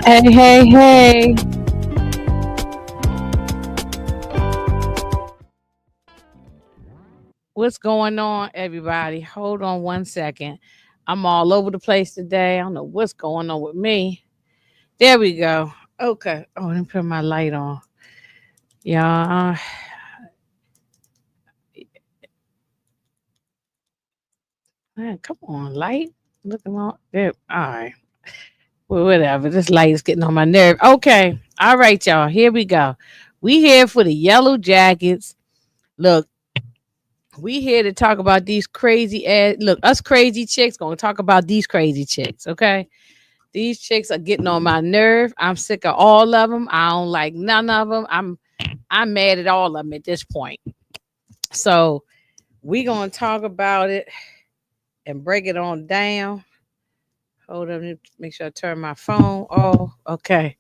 Hey, hey, hey. What's going on, everybody? Hold on one second. I'm all over the place today. I don't know what's going on with me. There we go. Okay. Oh, let me put my light on. Yeah. Man, come on, light. Looking on there. All right. Well, whatever. This light is getting on my nerve. Okay. All right, y'all. Here we go. We here for the Yellow Jackets. Look, we here to talk about these crazy ass. Look, us crazy chicks gonna talk about these crazy chicks. Okay, these chicks are getting on my nerve. I'm sick of all of them. I don't like none of them. I'm mad at all of them at this point. So we gonna talk about it and break it on down. Hold on, let me make sure I turn my phone off. Okay.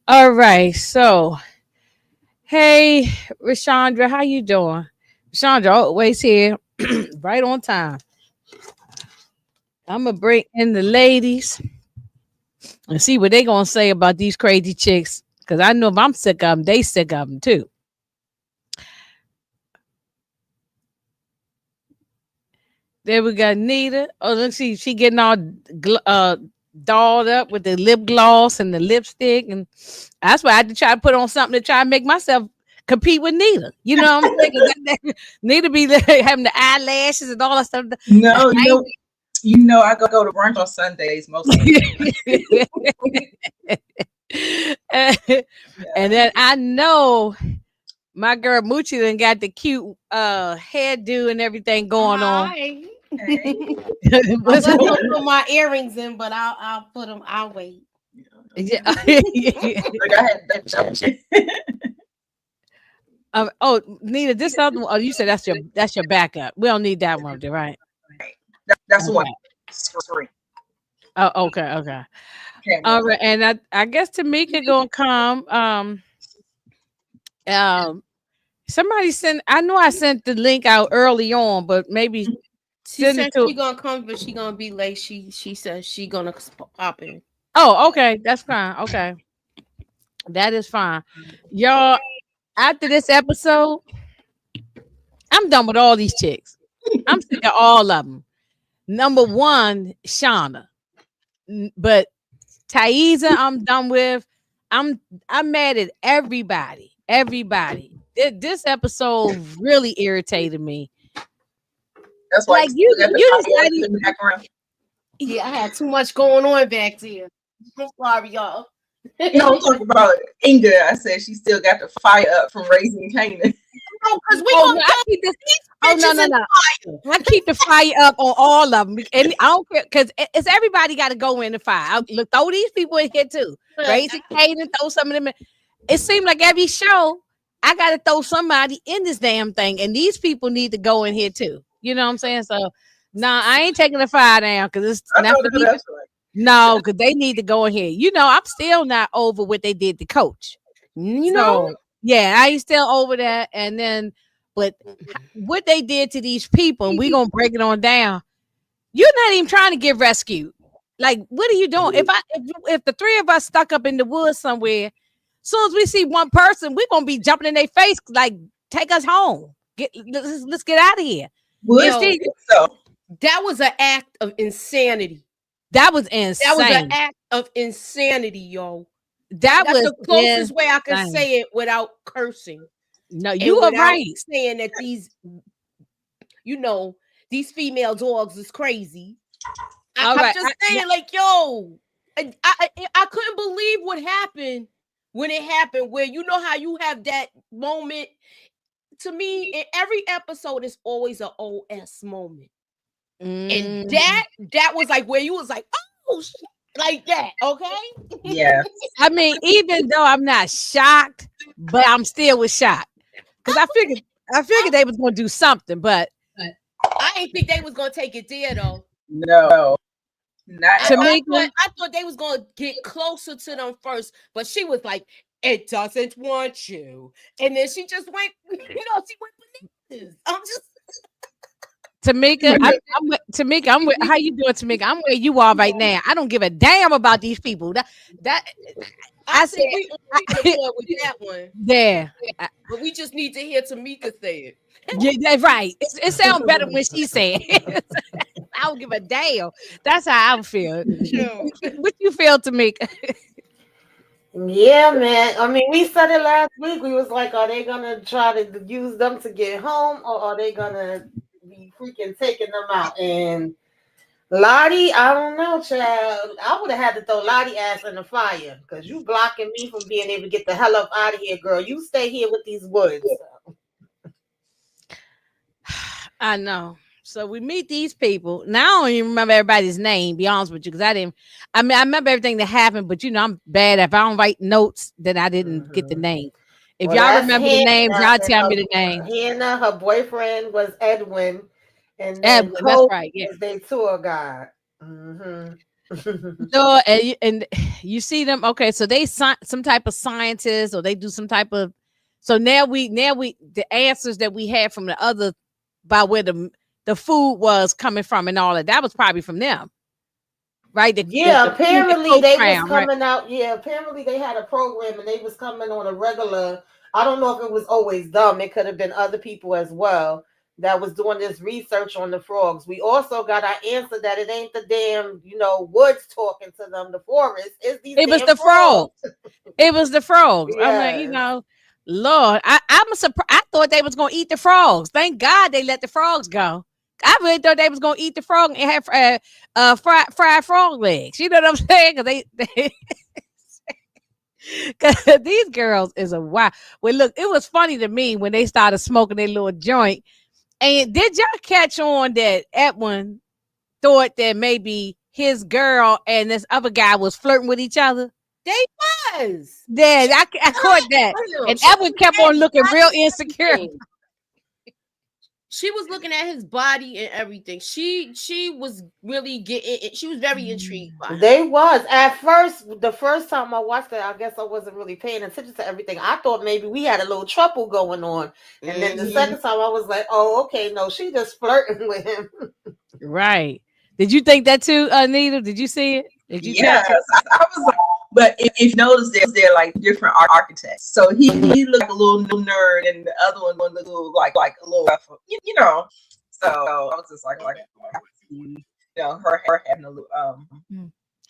All right. So hey, Rashandra, how you doing? Rashandra always here, right on time. I'm gonna bring in the ladies and see what they gonna say about these crazy chicks. Cause I know if I'm sick of them, they sick of them too. There we got Nita. Oh, let's see, she getting all dolled up with the lip gloss and the lipstick, and that's why I had to try to put on something to try to make myself compete with Nita. You know what I'm saying? 'Cause Nita be having the eyelashes and all that stuff. No, I go to brunch on Sundays mostly. And then I know my girl Moochie done got the cute hairdo and everything going on. Hi. Hey. I What's was going gonna put my earrings in, but I'll put them. I'll wait. yeah. Like I had that joke. Oh, Nita, this other one. Oh, you said that's your backup. We don't need that one, right? That's one. Okay. Screen. Oh, okay. All Camera. right, and I guess Tamika gonna come. Um, somebody sent. I know I sent the link out early on, but maybe She send it said to. she gonna come, but she gonna be late. She says she gonna pop in. Oh, okay, that's fine. Okay, that is fine. Y'all, after this episode, I'm done with all these chicks. I'm sick of all of them. Number one, Shauna, but Thaisa, I'm done with. I'm mad at everybody. Everybody. This episode really irritated me. That's why Like you you, still got the you just fire not in the even. background. Yeah, I had too much going on back there. I'm sorry, y'all. No, I'm talking about Inga. I said she still got the fire up from raising Canaan. No, because we Oh gonna no, I throw keep this. these Oh no, bitches no, in no. fire. I keep the fire up on all of them, and I don't care because it's everybody got to go in the fire. Look, throw these people in here too. Raising Canaan, throw some of them in. It seems like every show I got to throw somebody in this damn thing, and these people need to go in here too. You know what I'm saying? So, nah, I ain't taking the fire down because it's I not know for that me. that's right. No, because they need to go in here. You know, I'm still not over what they did to Coach. You know, So, yeah, I ain't still over that. And then, but what they did to these people, and we gonna break it on down. You're not even trying to get rescued. Like, what are you doing? If the three of us stuck up in the woods somewhere, soon as we see one person, we're gonna be jumping in their face, like, take us home. Let's get out of here. Would Yo, you think so? that was an act of insanity. That was That was an insane. act of insanity, yo. That That's was the closest way I can insane. say it without cursing No, and you are without right. saying that you know, these female dogs is crazy. All I'm right. just saying, like, yo, I couldn't believe what happened when it happened. Where you know how you have that moment. To me, in every episode is always an OS moment, and Mm, that was like where you was like, oh, like that, okay? Yeah. I mean, even though I'm not shocked, but I'm still was shocked because I figured they was gonna do something, but I didn't think they was gonna take it there though. No. Not at all. Tamika, I thought they was gonna get closer to them first, but she was like, "It doesn't want you," and then she just went, she went bananas. I'm just Tamika, Tamika, I'm with, how you doing, Tamika? I'm where you are right now. I don't give a damn about these people. That I I think said, we on the board with that one, yeah, but we just need to hear Tamika say it. yeah, that's right. It sounds better when she said. I don't give a damn. That's how I feel. Sure. What you feel, Tamika? Yeah, man. I mean, we said it last week. We was like, are they gonna try to use them to get home, or are they gonna be freaking taking them out? And Lottie, I don't know, child. I would have had to throw Lottie ass in the fire because you blocking me from being able to get the hell up out of here, girl. You stay here with these woods. I know. So we meet these people. Now I don't even remember everybody's name, be honest with you, because I didn't. I mean, I remember everything that happened, but I'm bad. If I don't write notes, then I didn't get the name. If Well, y'all that's remember the names, Hannah, y'all and tell me the names. Hannah, her boyfriend was Edwin, and then Edwin, that's Coach right. Yeah. was their tour guide. Mm-hmm. So and you see them. Okay, so they some type of scientist, or they do some type of. So now we the answers that we had from the other by where the food was coming from and all that was probably from them, right? Apparently they was crown, right? coming out. Yeah, apparently they had a program and they was coming on a regular. I don't know if it was always them. It could have been other people as well that was doing this research on the frogs. We also got our answer that it ain't the damn, woods talking to them, the forest. It's these It was damn the frogs. It was the frogs. I'm like, Yes. Lord, I'm surprised. I thought they was gonna eat the frogs. Thank God they let the frogs go. I really thought they was gonna eat the frog and have fried frog legs. You know what I'm saying? Because cause these girls is a wow. Well, look, it was funny to me when they started smoking their little joint. And did y'all catch on that Edwin thought that maybe his girl and this other guy was flirting with each other? They was. Yeah, I caught that. And Edwin kept on looking real insecure. She was looking at his body and everything. She was really getting. She was very intrigued by him. They was at first. The first time I watched it, I guess I wasn't really paying attention to everything. I thought maybe we had a little trouble going on, and then the second time I was like, "Oh, okay, no, she just flirting with him." Right? Did you think that too, Anita? Did you see it? Did you? Yes, I was like, but if you notice, they're like different architects. So he looked like a little nerd, and the other one looked like a little, So I was just like her having a little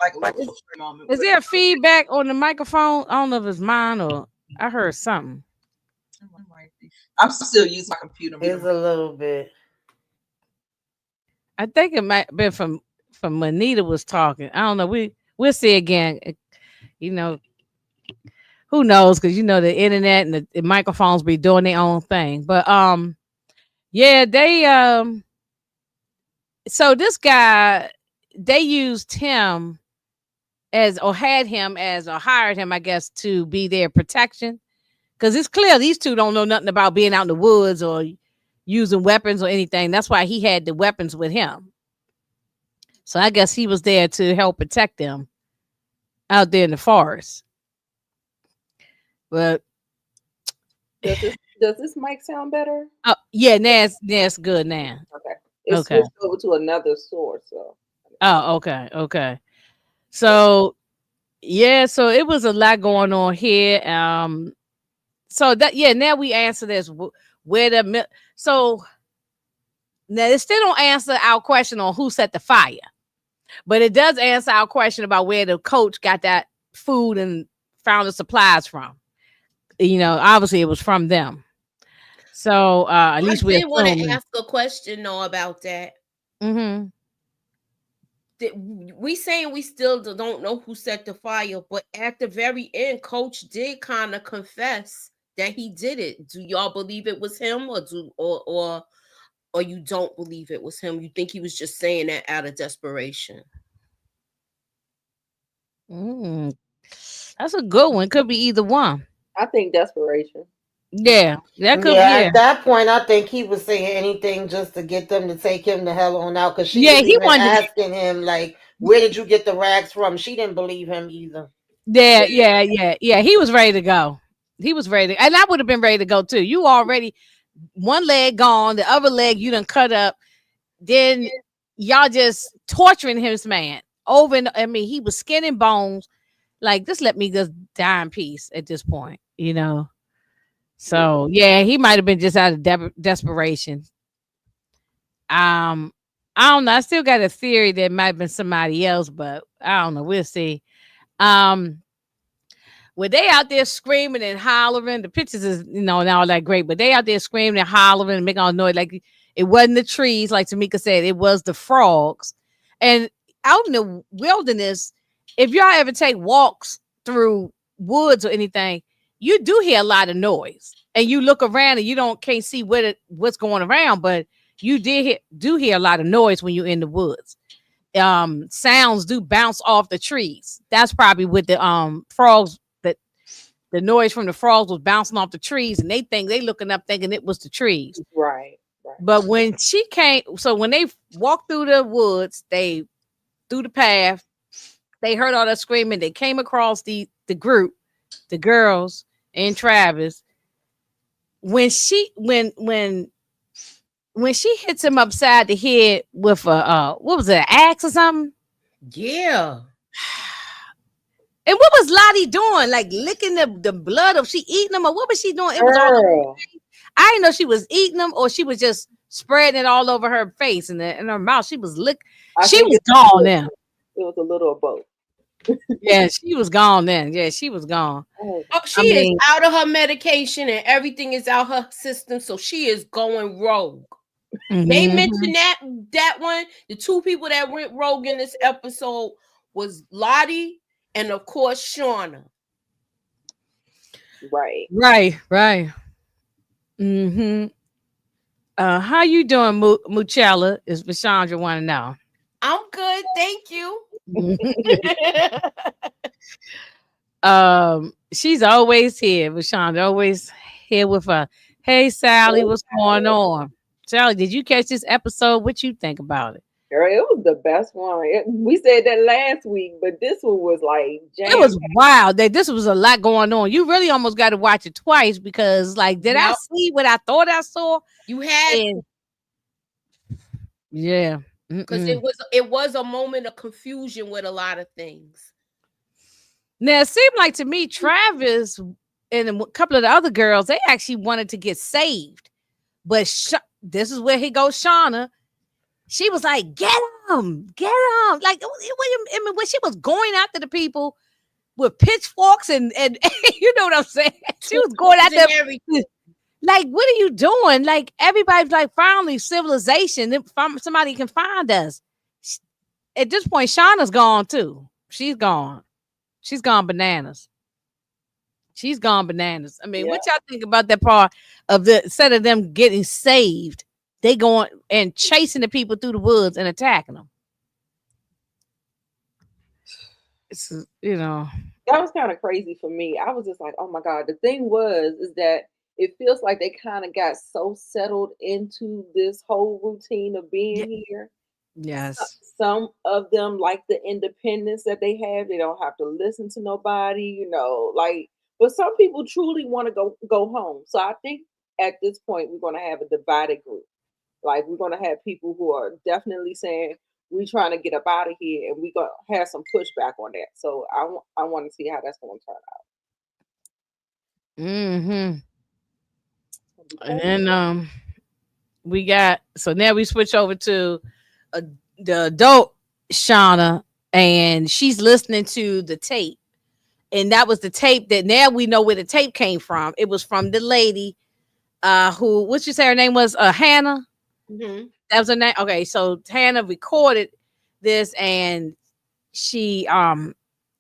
like a little moment. Is there feedback on the microphone? I don't know if it's mine or I heard something. I'm still using my computer. It's a little bit. I think it might have been from Anita was talking. I don't know. We'll see again. Who knows? Because the internet and the microphones be doing their own thing. But yeah, they so this guy, they used him or hired him, I guess, to be their protection. Because it's clear these two don't know nothing about being out in the woods or using weapons or anything. That's why he had the weapons with him. So I guess he was there to help protect them out there in the forest. But does this mic sound better? Oh yeah, now it's good now. Okay. It's switched over to another source. So. Oh, okay. So yeah, so it was a lot going on here. So now we answer this. So now it still don't answer our question on who set the fire, but it does answer our question about where the coach got that food and found the supplies from. Obviously it was from them. So at least we want to ask a question though about that. Mm-hmm. We saying we still don't know who set the fire, but at the very end, Coach did kind of confess that he did it. Do y'all believe it was him, or you don't believe it was him? You think he was just saying that out of desperation? That's a good one. Could be either one. I think desperation. Yeah, that could be. At that point, I think he was saying anything just to get them to take him the hell on out. Because he was asking him, like, where did you get the rags from? She didn't believe him either. Yeah. He was ready to go. And I would have been ready to go too. You already one leg gone, the other leg you done cut up. then y'all just torturing his man over and I mean, he was skin and bones. Like, just let me just die in peace at this point, you know. So yeah, he might have been just out of desperation. Um, I don't know. I still got a theory that it might have been somebody else, but I don't know. We'll see. Um, when they out there screaming and hollering, the pictures is not all that great, but they out there screaming and hollering and making all noise. Like it wasn't the trees, like Tamika said, it was the frogs. And out in the wilderness, if y'all ever take walks through woods or anything, you do hear a lot of noise. And you look around and you can't see what's going around, but you do hear a lot of noise when you're in the woods. Sounds do bounce off the trees. That's probably with the frogs. That the noise from the frogs was bouncing off the trees, and they looking up thinking it was the trees. Right. But when she came, so when they walked through the woods, through the path, they heard all that screaming. They came across the group, the girls and Travis. When she hits him upside the head with a what was it, an axe or something? Yeah. And what was Lottie doing? Like licking the blood of she eating them, or what was she doing? It was all I didn't know she was eating them or she was just spreading it all over her face and in her mouth. She was she was gone then. It was a little of both. Yeah, she was gone then. Yeah, she was gone. She is out of her medication and everything is out her system, so she is going rogue. Mm-hmm. They mentioned that one. The two people that went rogue in this episode was Lottie and of course Shauna. Right. Mm-hmm. How you doing, Muchella? Is Vashandra want to know? I'm good, thank you. She's always here. Vashandra always here with her. Hey, Sally, what's going on? Sally, did you catch this episode? What you think about it? Girl, it was the best one. We said that last week, but this one was like it was wild. This was a lot going on. You really almost got to watch it twice because, like, did I see what I thought I saw? You had, yeah, because it was a moment of confusion with a lot of things. Now it seemed like to me, Travis and a couple of the other girls, they actually wanted to get saved, but this is where he goes, Shauna. She was like, get him. Like, when she was going after the people with pitchforks and you know what I'm saying? She was going after everything. Like, what are you doing? Like, everybody's like, finally, civilization. Somebody can find us. At this point, Shauna's gone too. She's gone. She's gone bananas. I mean, what y'all think about that part of the set of them getting saved? They going and chasing the people through the woods and attacking them. It's, that was kind of crazy for me. I was just like, oh my God. The thing is that it feels like they kind of got so settled into this whole routine of being here. Yes. Some of them like the independence that they have. They don't have to listen to nobody, but some people truly want to go home. So I think at this point, we're going to have a divided group. Like, we're going to have people who are definitely saying, we're trying to get up out of here, and we're going to have some pushback on that. So I want to see how that's going to turn out. And then we got, so now we switch over to the adult Shauna, and she's listening to the tape. And that was the tape that now we know where the tape came from. It was from the lady who, what you say her name was? Hannah? Mm-hmm. That was her name. Okay, so Hannah recorded this, and she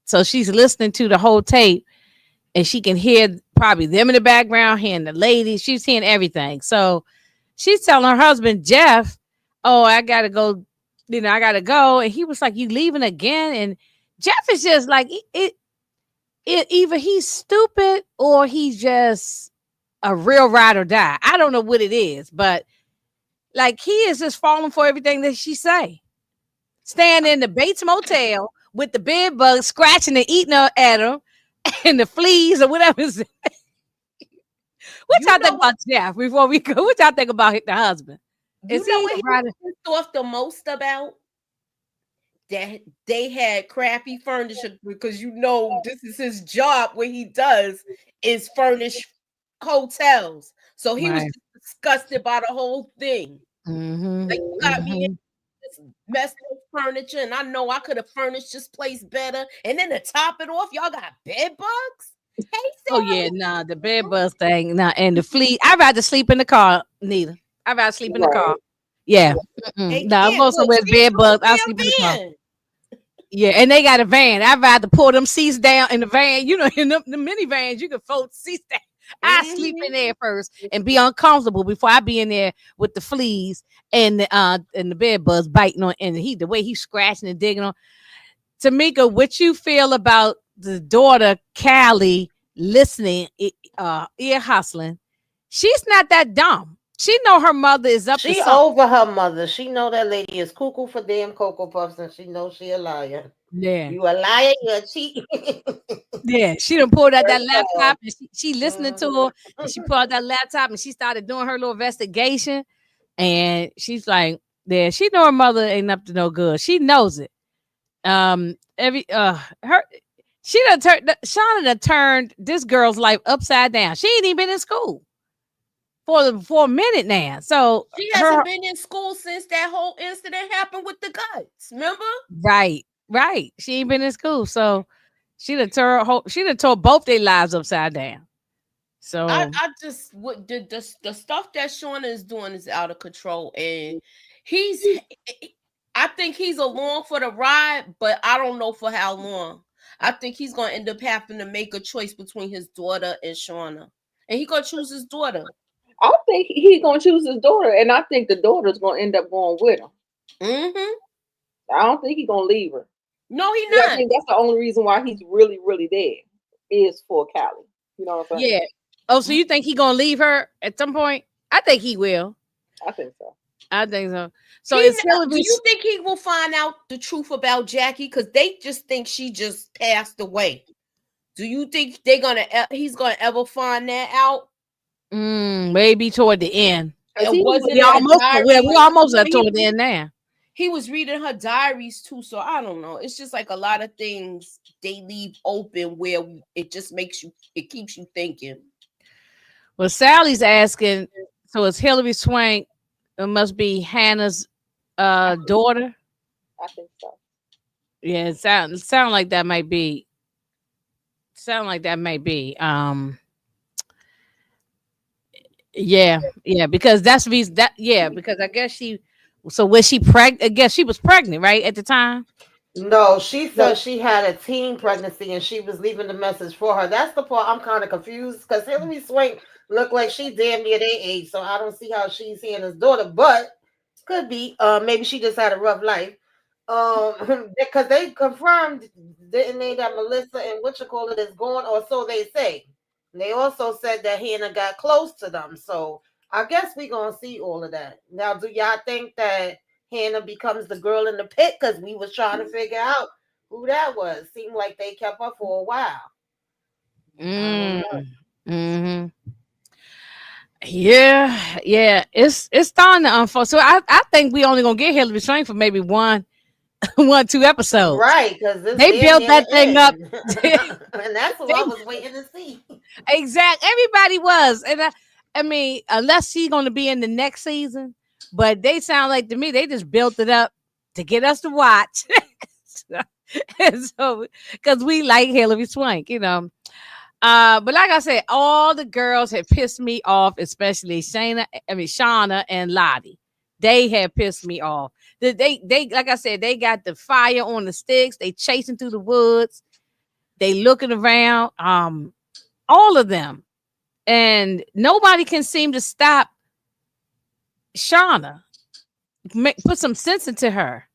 so she's listening to the whole tape, and she can hear probably them in the background, hearing the lady. She's hearing everything. So she's telling her husband Jeff, "Oh, I gotta go. I gotta go." And he was like, "You leaving again?" And Jeff is just like, either he's stupid or he's just a real ride or die. I don't know what it is, but like, he is just falling for everything that she say. Staying in the Bates Motel with the bed bugs scratching and eating at him and the fleas or whatever. What y'all think about Jeff before we go? What y'all think about the husband? You Is know he what he right? was pissed off the most about? That they had crappy furniture because this is his job. What he does is furnish hotels. So he was Right. just disgusted by the whole thing. Mm-hmm. Like, you got me in Mm-hmm. this messed up furniture, and I know I could have furnished this place better. And then to top it off, y'all got bed bugs. Hey, Oh yeah, nah, the bed bus thing, nah, and the flea. I'd rather sleep in the car, Nita. I'd rather sleep in the car. Right. Yeah. Right. they No, I'm can't going look. somewhere with She bed bugs. I'll told sleep in the me a car. van. Yeah, and they got a van. I'd rather pull them seats down in the van. You know, in the minivans, you can fold seats down. I sleep in Mhm. there first and be uncomfortable before I be in there with the fleas and the bed bugs biting on and the way he's scratching and digging on. Tamika, what you feel about the daughter Callie listening, ear hustling? She's not that dumb. She know her mother is up to She something. over her mother. She know that lady is cuckoo for damn Cocoa Puffs, and she knows she a liar. Yeah. You a liar, you a cheat. Yeah, she done pulled out that Straight up. laptop and she listening to her and she pulled out that laptop and she started doing her little investigation and she's like, yeah, she know her mother ain't up to no good. She knows it. Every her she done turned Shauna done turned this girl's life upside down. She ain't even been in school for a minute now. So She her hasn't been in school since that whole incident happened with the guts. Remember? right. She ain't been in school. So she done tore both their lives upside down. So I just what the stuff that Shauna is doing is out of control, and he's I think he's along for the ride, but I don't know for how long. I think he's gonna end up having to make a choice between his daughter and Shauna, and he gonna choose his daughter. I think he's gonna choose his daughter, and I think the daughter's gonna end up going with him. Mm-hmm. I don't think he's gonna leave her. No, he And I not. think that's the only reason why he's really, really there is for Callie. You know what I'm saying? yeah. Oh, so you think he gonna leave her at some point? I think he will. I think so. I think so. So He it's do Hillary. you think he will find out the truth about Jackie? Because they just think she just passed away. Do you think he's gonna ever find that out? Maybe toward the end. Cause It he wasn't We in her almost diary. we almost at He toward the end now. he was reading her diaries too, so I don't know. It's just like a lot of things they leave open where it keeps you thinking. Well, Sally's asking. So it's Hillary Swank. It must be Hannah's daughter. I think so. Yeah, sound like that might be. Sound like that might be. Yeah, because that's the reason that because I guess she. So was she pregnant? I guess she was pregnant, right, at the time. No, she No, said she had a teen pregnancy and she was leaving the message for her. That's the part I'm kind of confused because Hillary Swank looked like she damn near their age, so I don't see how she's seeing his daughter, but could be. Maybe she just had a rough life. Because they confirmed, didn't they, that Melissa and what you call it is going, or so they say. And they also said that Hannah got close to them, so I guess we gonna see all of that. Now, do y'all think that Hannah becomes the girl in the pit? Because we was trying to figure out who that was. Seemed like they kept her for a while. I don't Mm. know. Hmm. Yeah. It's starting to unfold. So I think we only gonna get Hillary Swank for maybe one, 2 episodes. Right, because this They damn built near that the thing up. end. they And that's what I was waiting to see. Everybody was, and I mean, unless she's gonna be in the next season, but they sound like to me they just built it up to get us to watch. And so, because we like Hillary Swank, but like I said, all the girls have pissed me off, especially Shauna and Lottie. They have pissed me off. They like I said, they got the fire on the sticks. They chasing through the woods. They looking around. All of them, and nobody can seem to stop Shauna. Put some sense into her.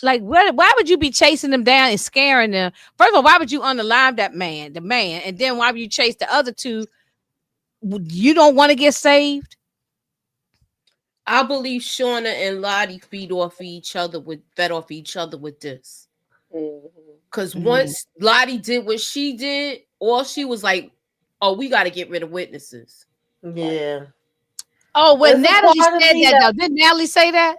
Like, why would you be chasing them down and scaring them? First of all, why would you unalive the man, and then why would you chase the other two? You don't want to get saved. I believe Shauna and Lottie fed off each other with this. Mhm. Because Mhm. once Lottie did what she did, all she was like, "Oh, we got to get rid of witnesses." Right. Yeah. Oh, when There's a Natalie part of said me that, that though, didn't Natalie say that?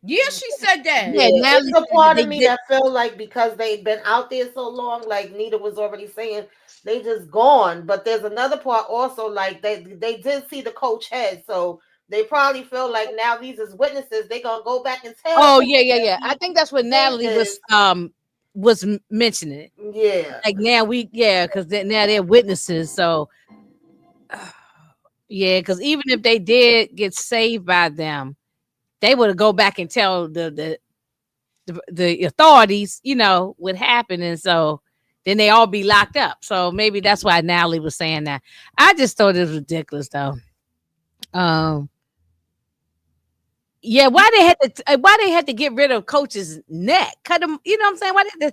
Yeah, she said that. Yeah, Yeah, Natalie it's a said that part they of me did. that feel like because they've been out there so long, like Nita was already saying, they just gone. But there's another part also, like they did see the coach head, so they probably feel like now these is witnesses. They gonna go back and tell Oh, them yeah, yeah, that yeah. I we think that's what did Natalie this. was mentioning it. Yeah. Like now because now they're witnesses. So yeah, because even if they did get saved by them, they would go back and tell the authorities, what happened, and so then they all be locked up. So maybe that's why Natalie was saying that. I just thought it was ridiculous, though. Um, yeah, why they had to get rid of Coach's neck, cut him? You know what I'm saying? Why did they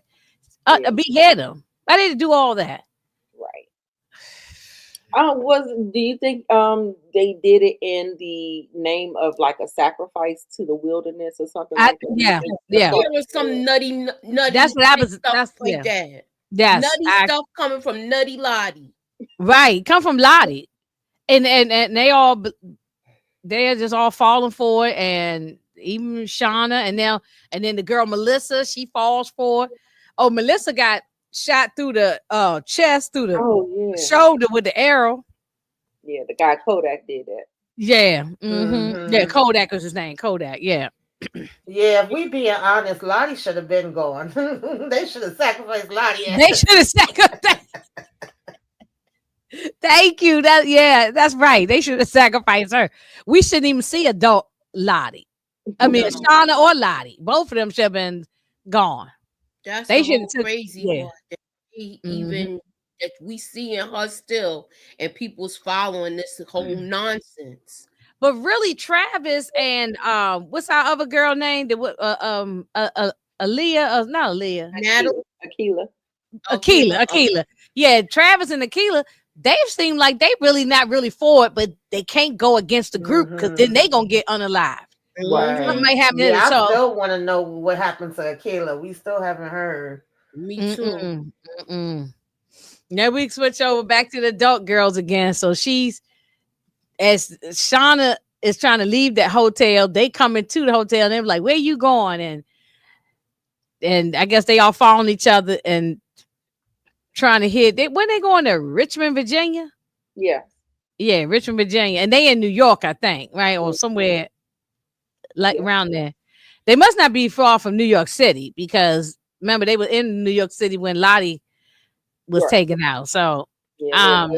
Yeah. behead him? Why did they do all that? Right. Do you think they did it in the name of like a sacrifice to the wilderness or something like that? Yeah, That's yeah. what There was some nutty That's what I was. stuff That's like yeah. that. Yes, Nutty stuff coming from Nutty Lottie. right. Come from Lottie, and they're just all falling for it, and even Shauna, and then the girl Melissa, she falls for it. Oh, Melissa got shot through the chest, through the Oh yeah. shoulder with the arrow. Yeah, the guy Kodak did that. Yeah, Mhm. yeah. Kodak was his name. Kodak. Yeah. Yeah, if we being honest, Lottie should have been gone. They should have sacrificed Lottie. They should have sacrificed. Thank you. That's right. They should have sacrificed her. We shouldn't even see adult Lottie. I mean, No. Shauna or Lottie. Both of them should have been gone. That's They the should whole have took. crazy Yeah. part. That we Mhm. even that we seeing her still, and people's following this whole nonsense. But really, Travis and what's our other girl name? Aaliyah, not Aaliyah, Natalie, Akila. Yeah, Travis and Akila, they seem like they really not really for it, but they can't go against the group because then they gonna get unalived. Right. Something might happen to them. Yeah, I So still want to know what happened to Akila. We still haven't heard. Me too. Now we switch over back to the adult girls again. So she's as Shauna is trying to leave that hotel. They come into the hotel and they're like, "Where you going?" And I guess they all following each other and trying to hit. When they going to Richmond, Virginia? Yeah. Yeah, Richmond, Virginia, and they in New York, I think, right, or somewhere like around there. They must not be far from New York City because remember they were in New York City when Lottie was taken out. So, yeah,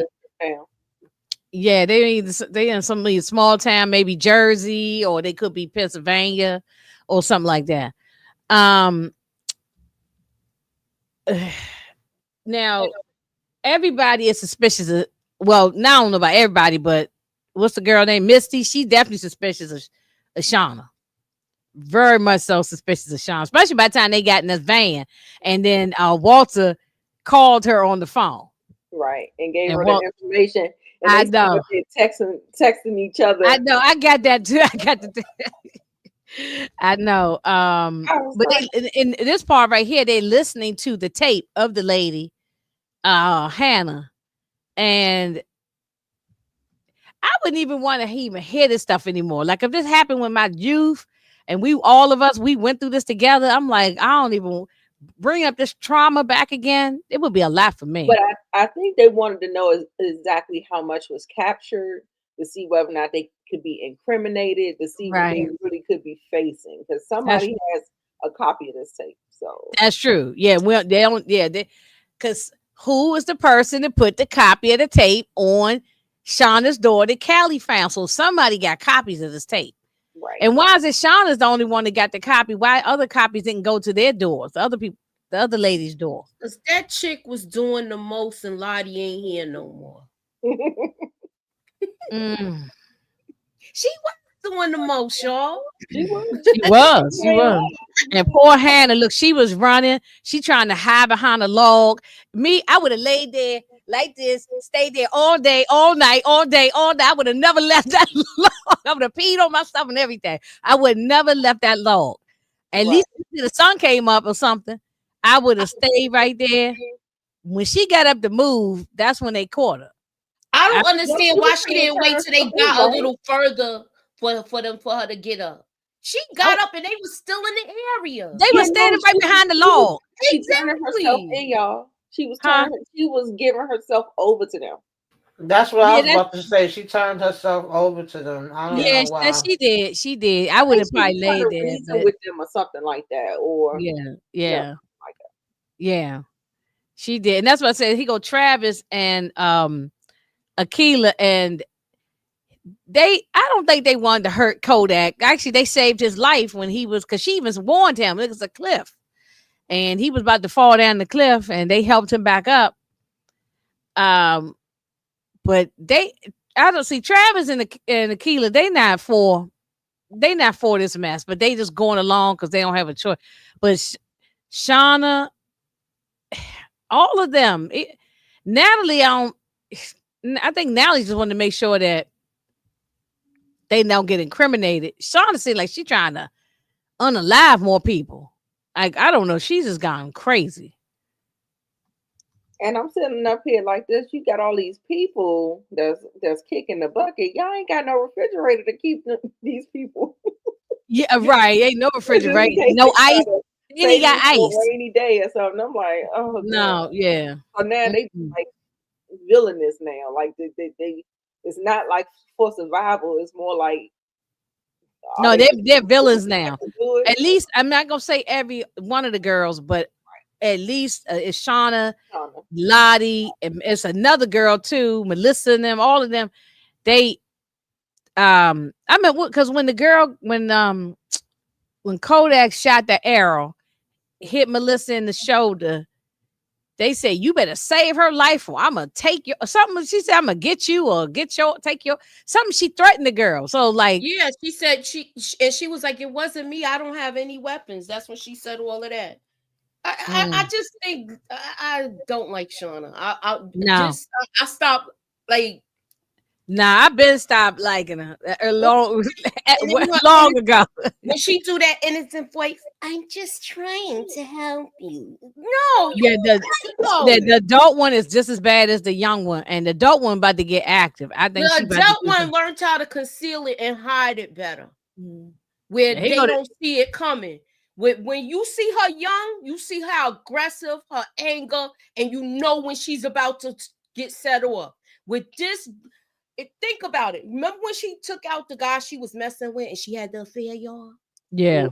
they in some small town, maybe Jersey, or they could be Pennsylvania, or something like that. Now everybody is suspicious of. Well, now I don't know about everybody, but what's the girl named Misty? She's definitely suspicious of Shauna. Very much so suspicious of Shauna, especially by the time they got in this van, and then Walter called her on the phone. Right, and gave her the information. And I know. Texting each other. I know. I got that too. I got the. I know. But in this part right here, they're listening to the tape of the lady, Hannah, and I wouldn't even want to even hear this stuff anymore. Like if this happened with my youth, and all of us went through this together, I'm like, I don't even bring up this trauma back again. It would be a lot for me. But I think they wanted to know exactly how much was captured to see whether or not they could be incriminated, to see what they really could be facing. Because somebody has a copy of this tape. So that's true. Yeah, well, they don't. Yeah, because who is the person that put the copy of the tape on Shauna's door that Callie found? So somebody got copies of this tape. Right. And why is it Shauna's the only one that got the copy? Why other copies didn't go to their doors? The other lady's door. Because that chick was doing the most and Lottie ain't here no more. She was doing the most, y'all. She was. She was. And poor Hannah, look, she was running. She trying to hide behind a log. Me, I would have laid there like this, stayed there all day, all night, all day, all day. I would have never left that log. I would have peed on myself and everything. I would never left that log. At least the sun came up or something. I would have stayed right there. When she got up to move, that's when they caught her. I don't understand why she didn't wait till they got a little further for her to get up. She got up and they was still in the area. They were standing right behind the log. She turning herself in, y'all. She was She was giving herself over to them. That's what I was about to say. She turned herself over to them. I don't know why. She did. She did. I would have probably laid there. Reason with them or something like that. Or yeah. Like that. Yeah. She did. And that's what I said. He go Travis and Akila, and I don't think they wanted to hurt Kodak. Actually, they saved his life when he was, because she even warned him it was a cliff. And he was about to fall down the cliff, and they helped him back up. But I don't see Travis and Akila. They not for this mess, but they just going along because they don't have a choice. But Shauna, all of them, Natalie, I think Natalie just wanted to make sure that they don't get incriminated. Shauna seemed like she trying to unalive more people. Like, I don't know. She's just gone crazy. And I'm sitting up here like this. You got all these people that's kicking the bucket. Y'all ain't got no refrigerator to keep these people. Yeah, right. Ain't no refrigerator, no ice. Then he got ice. Rainy day or something. I'm like, oh no, God. Yeah. So now they like villainous now. Like they it's not like for survival. It's more like no, they're villains now. At least I'm not gonna say every one of the girls, but at least it's Shauna, Lottie, and it's another girl too, Melissa and them, all of them. They I mean, because when Kodak shot the arrow, hit Melissa in the shoulder, they said, you better save her life or I'm gonna take you or something. She said, I'm gonna get you or take your something. She threatened the girl. So like, yeah, she said she was like, it wasn't me. I don't have any weapons. That's when she said all of that. I just think I don't like Shauna. I stopped like. Nah, I've been stopped liking her long ago. When she do that innocent voice, I'm just trying to help you. No, the adult one is just as bad as the young one, and the adult one about to get active. I think the adult one learned how to conceal it and hide it better, where they don't see it coming. When you see her young, you see how aggressive, her anger, and you know when she's about to get set off. With this. Think about it. Remember when she took out the guy she was messing with and she had the affair, y'all? Yeah.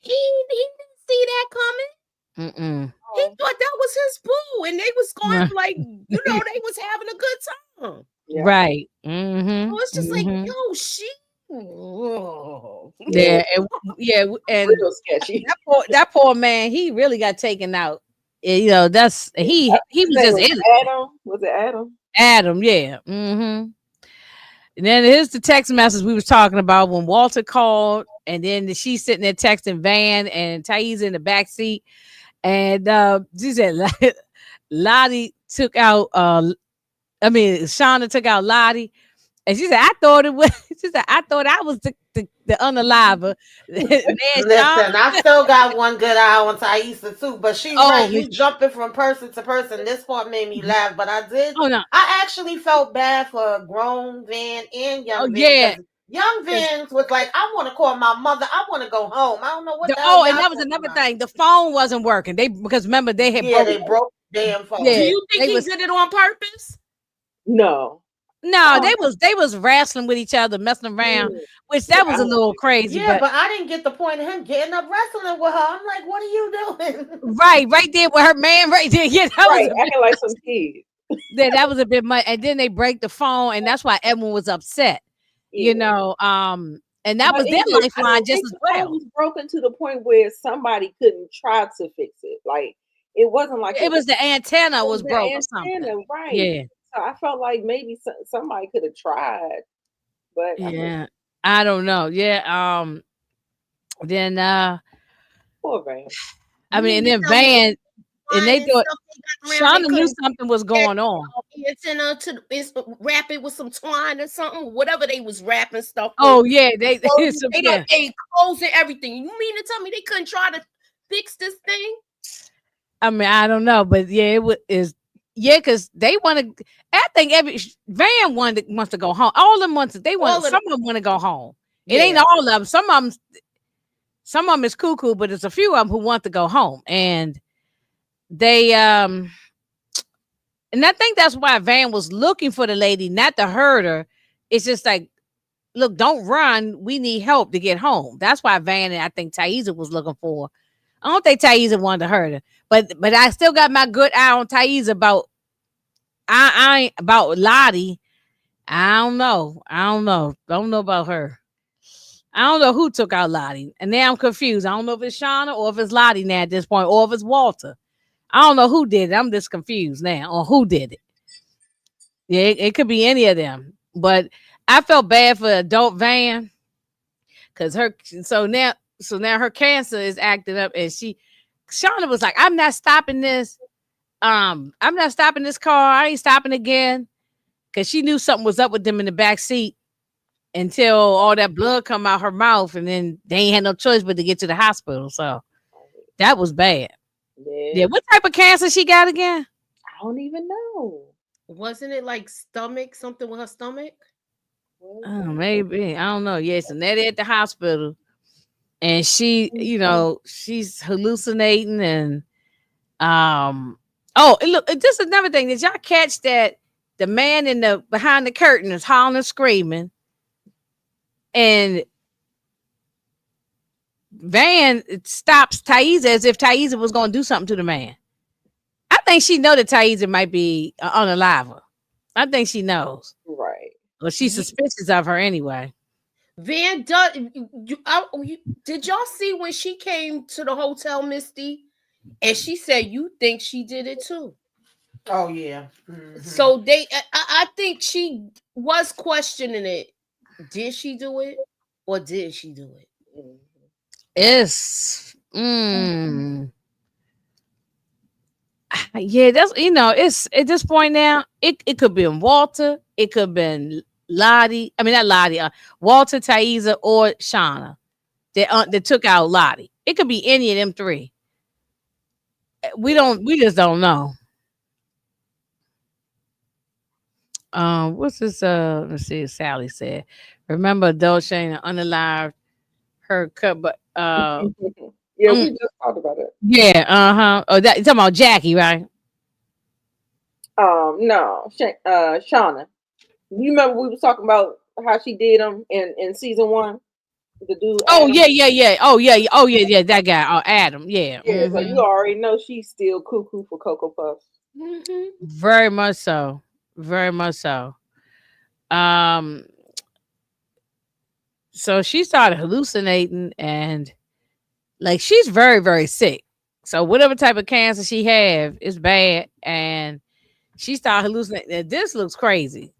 He didn't see that coming. He thought that was his boo, and they was going like, they was having a good time. Yeah. Right. Mm-hmm. So it's just like, yo, and real sketchy. That poor man, he really got taken out. He was just Adam. Was it Adam? Adam, yeah. Mm-hmm. And then here's the text message we was talking about when Walter called, and then she's sitting there texting Van, and Thais in the back seat, and she said Lottie took out. Shauna took out Lottie, and she said, "I thought it was." She said, "I thought I was the unaliver." Listen, I still got one good eye on Thaisa too, but she's right. You jumping from person to person. This part made me laugh, but I did. Oh no, I actually felt bad for grown Van and young Van. Yeah. Young Van was like, I want to call my mother. I want to go home. I don't know what. And that was another thing. The phone wasn't working. Because remember they had broke the damn phone. Yeah, do you think he did it on purpose? No. No, they was wrestling with each other, messing around, which that was a little crazy. Yeah, but I didn't get the point of him getting up wrestling with her. I'm like, what are you doing? Right there with her man right there. Yeah, that was acting like some kid. Yeah, that was a bit much. And then they break the phone, and that's why Edwin was upset. Yeah. And that was their lifeline just as well. It was broken to the point where somebody couldn't try to fix it. Like it wasn't like it was the antenna was broke or something. Right? Yeah. So I felt like maybe somebody could have tried, but I don't know. Yeah. Then poor Van. And then Van. And they thought Shauna knew something was going on. It's wrap it with some twine or something, whatever they was wrapping stuff. Oh yeah, they clothes and everything. You mean to tell me they couldn't try to fix this thing? I mean, I don't know, but yeah, because they want to. I think every Van wants to go home. All them wants. Some of them want to go home. It ain't Yeah. all of them. Some of them is cuckoo, but there's a few of them who want to go home, and they and I think that's why Van was looking for the lady, not to hurt her. It's just like, look, don't run. We need help to get home. That's why Van and I think Thaisa was looking for. I don't think Thaisa wanted to hurt her, but I still got my good eye on Thaisa about I ain't about Lottie. I don't know. Don't know about her. I don't know who took out Lottie, and now I'm confused. I don't know if it's Shauna or if it's Lottie now at this point, or if it's Walter. I don't know who did it. I'm just confused now on who did it. Yeah, it could be any of them. But I felt bad for adult Van because so now her cancer is acting up, and Shauna was like, I'm not stopping this. I'm not stopping this car. I ain't stopping again. Cause she knew something was up with them in the back seat until all that blood come out her mouth, and then they ain't had no choice but to get to the hospital. So that was bad. Yeah. Yeah, what type of cancer she got again? I don't even know. Wasn't it like stomach, something with her stomach? Oh, maybe. I don't know. Yes, and they're at the hospital, and she's hallucinating, and oh, and look, just another thing. Did y'all catch that the man in the behind the curtain is hollering and screaming, and Van stops Thaisa as if Thaisa was going to do something to the man. I think she know that Thaisa might be unalive. I think she knows. Right. Well, she's suspicious of her anyway. Van did y'all see when she came to the hotel, Misty, and she said you think she did it too? Oh yeah. So I think she was questioning it. Did she do it, or did she do it? Mhm. It's yeah, that's it's at this point now. It could be Walter, it could have been Lottie. I mean not Lottie, Walter, Thaisa, or Shauna that took out Lottie. It could be any of them three. We just don't know. What's this? Let's see. Sally said, "Remember, adult Shane unalive her cut, but Yeah, we just talked about it. yeah, Oh, that you talking about Jackie, right? No, Shauna. You remember we was talking about how she did them in season 1? The dude Oh Adam. yeah. Oh yeah. That guy. Oh, Adam. Yeah. Yeah, so you already know she's still cuckoo for Cocoa Puffs. Mm-hmm. Very much so. Very much so. Um. So she started hallucinating, and like she's very very sick. So whatever type of cancer she have is bad, and she started hallucinating. And this looks crazy.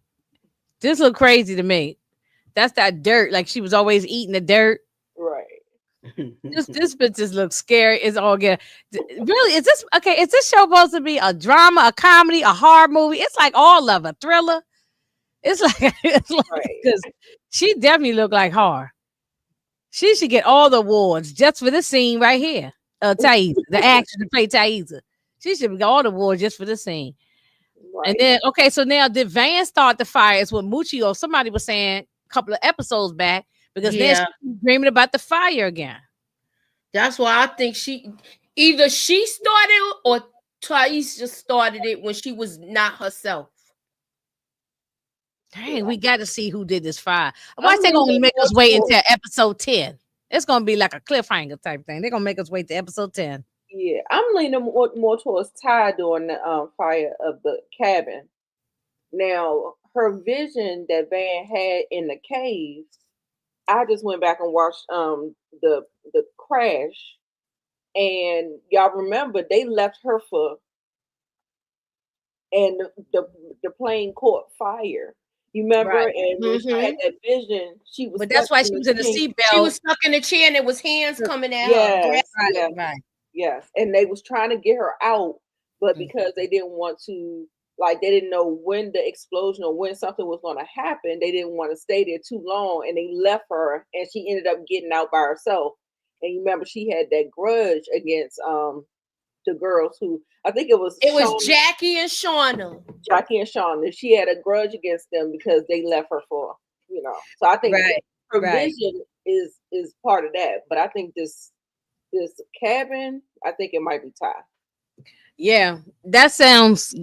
This look crazy to me. That's that dirt. Like she was always eating the dirt. Right. This bitch just looks scary. It's all good. Really, is this okay? Is this show supposed to be a drama, a comedy, a horror movie? It's like all of a thriller. It's like Right. because she definitely looked like horror. She should get all the awards just for this scene right here. Thaisa, the actor to play Thaisa. She should get all the awards just for this scene. Right. And then, okay, so now did Van start the fire? Is what Mucci or somebody was saying a couple of episodes back because then she's dreaming about the fire again. That's why I think either she started or Thais just started it when she was not herself. Dang, we got to see who did this fire. Why they gonna make us wait until episode 10? It's gonna be like a cliffhanger type thing. They're gonna make us wait to episode 10. Yeah, I'm leaning more towards Ty during the fire of the cabin. Now, her vision that Van had in the cave, I just went back and watched the crash, and y'all remember they left her for, and the plane caught fire. You remember? Right. And when she had that vision, she was. But that's why stuck she was in the seat. seatbelt. She was stuck in the chair and there was hands coming at Yes, her. yes, Right. yes. And they was trying to get her out, but because they didn't want to, like, they didn't know when the explosion or when something was going to happen, they didn't want to stay there too long, and they left her, and she ended up getting out by herself. And you remember she had that grudge against the girls who, I think it was Jackie and Shauna. Jackie and Shauna. She had a grudge against them because they left her for, So I think her Right. vision is part of that. But I think this cabin, I think it might be Ty. Yeah, that sounds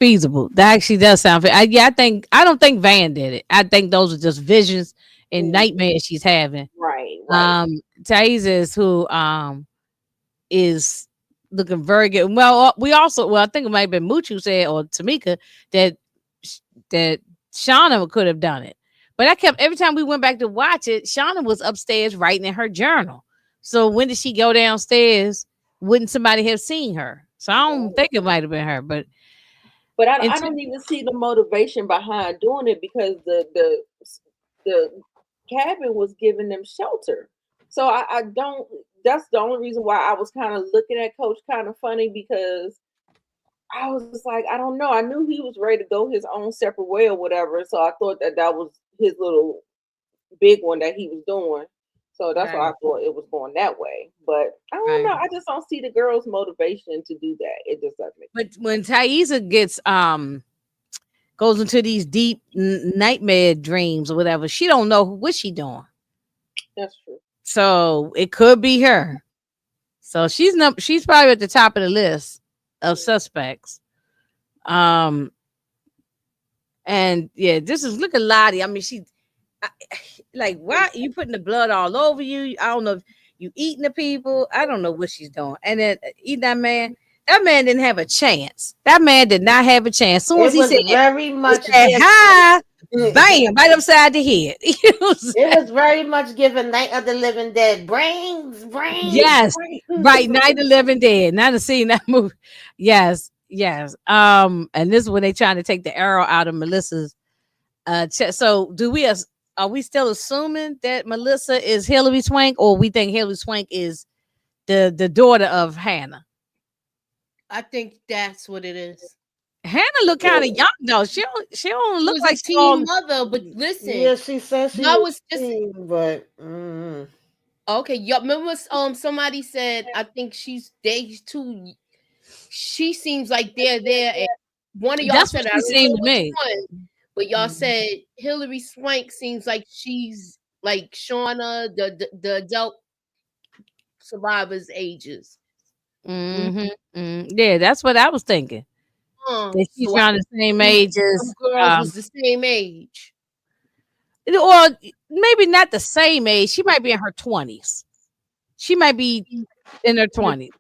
feasible. That actually does sound. Yeah, I don't think Van did it. I think those are just visions and Mm, nightmares she's having. right, right. Thais is who is looking very good. Well, we also, well, I think it might have been Muchu said or Tamika that that Shauna could have done it. But I kept every time we went back to watch it, Shauna was upstairs writing in her journal. So when did she go downstairs? Wouldn't somebody have seen her? So I don't think it might have been her. But But I into, don't even see the motivation behind doing it because the cabin was giving them shelter. So I don't. That's the only reason why I was kind of looking at Coach kind of funny because I was just like, I don't know. I knew he was ready to go his own separate way or whatever. So I thought that was his little big one that he was doing. So that's why I right, thought it was going that way. But I don't right. know. I just don't see the girl's motivation to do that. It just doesn't make But when Thaisa gets goes into these deep nightmare dreams or whatever, she don't know what she doing. that's true. So it could be her. So she's probably at the top of the list of suspects. Um, and yeah, this is look at Lottie. I mean, I, like, why you putting the blood all over you? I don't know if you eating the people. I don't know what she's doing. And then eating that man. That man didn't have a chance. That man did not have a chance. As soon as It was very he much said given. hi, bam, right upside the head. You know what I'm It saying? was very much given Night of the Living Dead. Brains, brains, Yes, right. Night of the Living Dead. Not to see that movie. Yes, yes. And this is when they trying to take the arrow out of Melissa's chest. So are we still assuming that Melissa is Hillary Swank, or we think Hillary Swank is the daughter of Hannah? I think that's what it is. Hannah look kind of young though. She don't She look was a like she teen all. mother, but listen, Yeah, she said she y'all was was just teen, but okay. Y'all remember somebody said I think she's they too. She seems like they're there, and one of y'all That's what said I she don't know seemed to which me. one, but y'all Mhm. said Hillary Swank seems like she's like Shauna, the adult survivors' ages. Mhm. Yeah, that's what I was thinking. That she's So I around the same think age them as, girls was the same age. or maybe not the same age. She might be in her 20s. She might be in her 20s.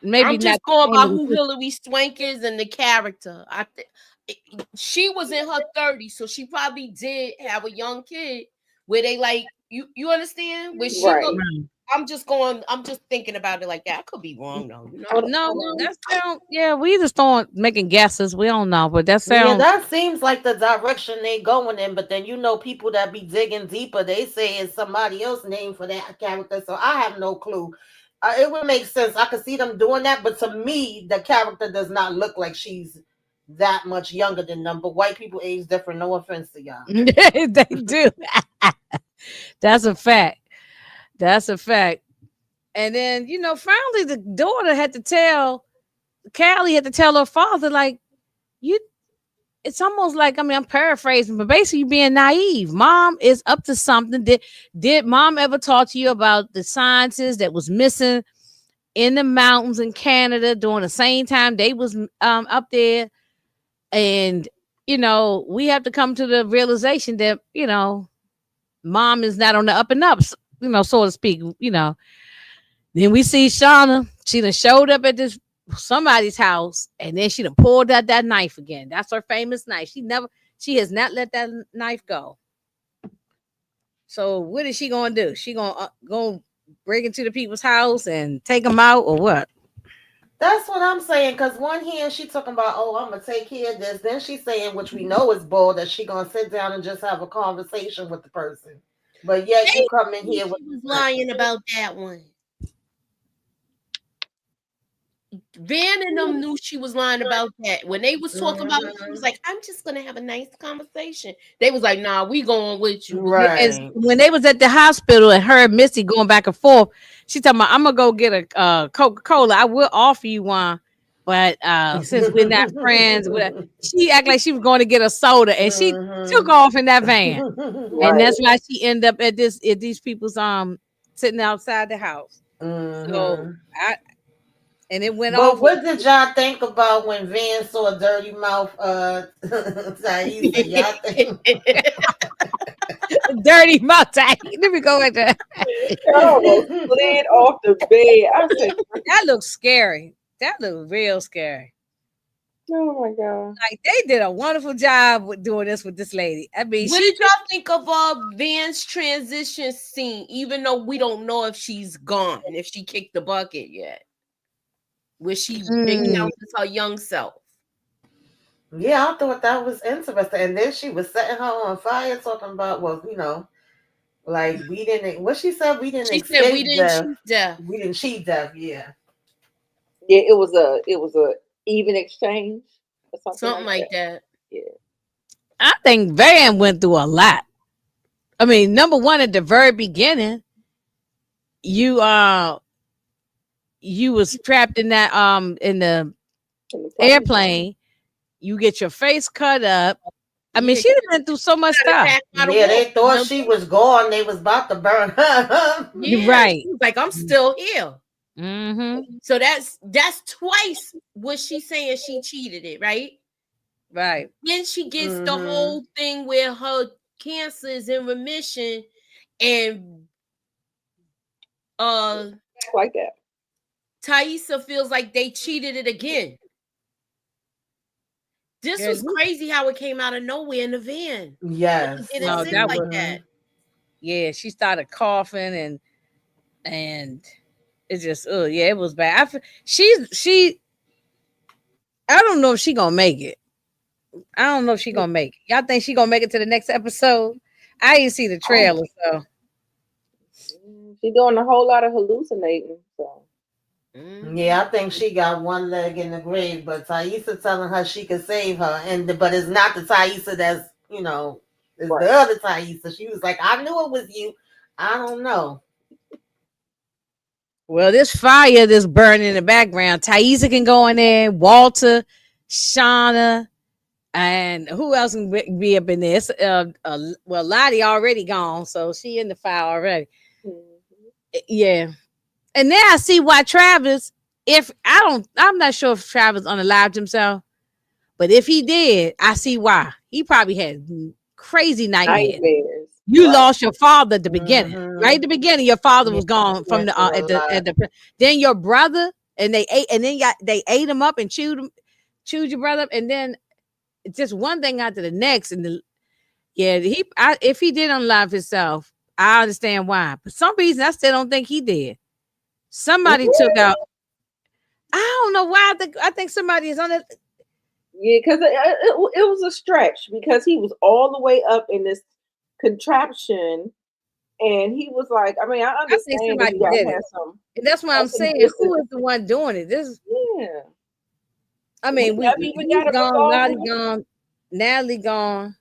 Maybe I'm not just going the by same who as. Hillary Swank is and the character. She was in her 30s, so she probably did have a young kid where they like you understand? Where she looked, Right. Right. I'm just thinking about it like that. I could be wrong though. You know, I don't No, know. that sound. Yeah, we just don't making guesses. We don't know, but that yeah, sound. that seems like the direction they going in. But then people that be digging deeper, they say it's somebody else's name for that character. So I have no clue. It would make sense. I could see them doing that, but to me, the character does not look like she's that much younger than them. But white people age different. No offense to y'all. They do. That's a fact. That's a fact. And then finally the daughter had to tell Callie had to tell her father, like, you. It's almost like, I mean, I'm paraphrasing, but basically being naive. Mom is up to something. Did mom ever talk to you about the sciences that was missing in the mountains in Canada during the same time they was up there? And we have to come to the realization that mom is not on the up and ups, so to speak. Then we see Shauna. She done showed up at this somebody's house, and then she done pulled out that knife again. That's her famous knife. She has not let that knife go. So what is she gonna do? She gonna go break into the people's house and take them out, or what? That's what I'm saying. Cause one hand she talking about, oh, I'm gonna take care of this. Then she's saying, which we know is bull, that she gonna sit down and just have a conversation with the person. But yet you They come in knew here with she was lying about that one. Van and them knew she was lying about that. When they was talking about it, she was Mhm. like, I'm just gonna have a nice conversation. They was like, nah, we going with you. As Right. when they was at the hospital and her and Missy going back and forth, she talking about, I'm gonna go get a Coca-Cola. I will offer you one, But since we're not friends, she act like she was going to get a soda, and she took off in that van, and Right. that's why she ended up at these people's sitting outside the house. So and it went But off. what did y'all think about when Van saw Dirty Mouth Thaisa? Y'all think Dirty mouth. Let me go back to I almost slid off the bed. I said, that. Looks scary. That looks real scary. "Oh my god!" Like they did a wonderful job with doing this with this lady. I mean, What did y'all think of Van's transition scene? Even though we don't know if she's gone, if she kicked the bucket yet, where she encounters her young self. Yeah, I thought that was interesting. And then she was setting her on fire, talking about, well, like we didn't. What she said, we didn't She said we escape didn't death. cheat death. We didn't cheat death. Yeah. Yeah, it was a even exchange or Something like that. Yeah. I think Van went through a lot. I mean, number one, at the very beginning, you was trapped in that in the airplane. You get your face cut up. I mean, she went through so much stuff. Yeah, they thought she was gone. They was about to burn her. You're right. She was like, I'm still here. Mm-hmm. So that's twice what she saying she cheated it, right? Right. Then she gets the whole thing where her cancer is in remission, and like that. Thaisa feels like they cheated it again. This was crazy how it came out of nowhere in the van. Yes. It didn't seem like that. Yeah, she started coughing and it just yeah, it was bad. She I don't know if she gonna make it. I don't know if she gonna make it. Y'all think she gonna make it to the next episode? I didn't see the trailer, so She's doing a whole lot of hallucinating. So yeah, I think she got one leg in the grave, but Thaisa telling her she could save her, but it's not the Thaisa that's it's the other Thaisa. She was like, I knew it was you. I don't know. Well, this fire that's burning in the background. Thaisa can go in there. Walter, Shauna, and who else can be up in this? Well, Lottie already gone, so she in the fire already. Yeah, and now I see why Travis. I'm not sure if Travis unalived himself, but if he did, I see why. He probably had crazy nightmares. You lost your father at the beginning, right? At the beginning, your father was gone from the at the. Then your brother, and they ate him up and chewed your brother up, and then just one thing after the next, and if he did unalive himself, I understand why. But some reason I still don't think he did. Somebody took out. I don't know why. I think somebody is on it. Yeah, because it was a stretch because he was all the way up in this contraption, and he was like, I mean, I understand somebody did it. And that's what I'm saying. Who is the one doing it? Yeah. I mean, he's gone, Lottie gone, Natalie gone.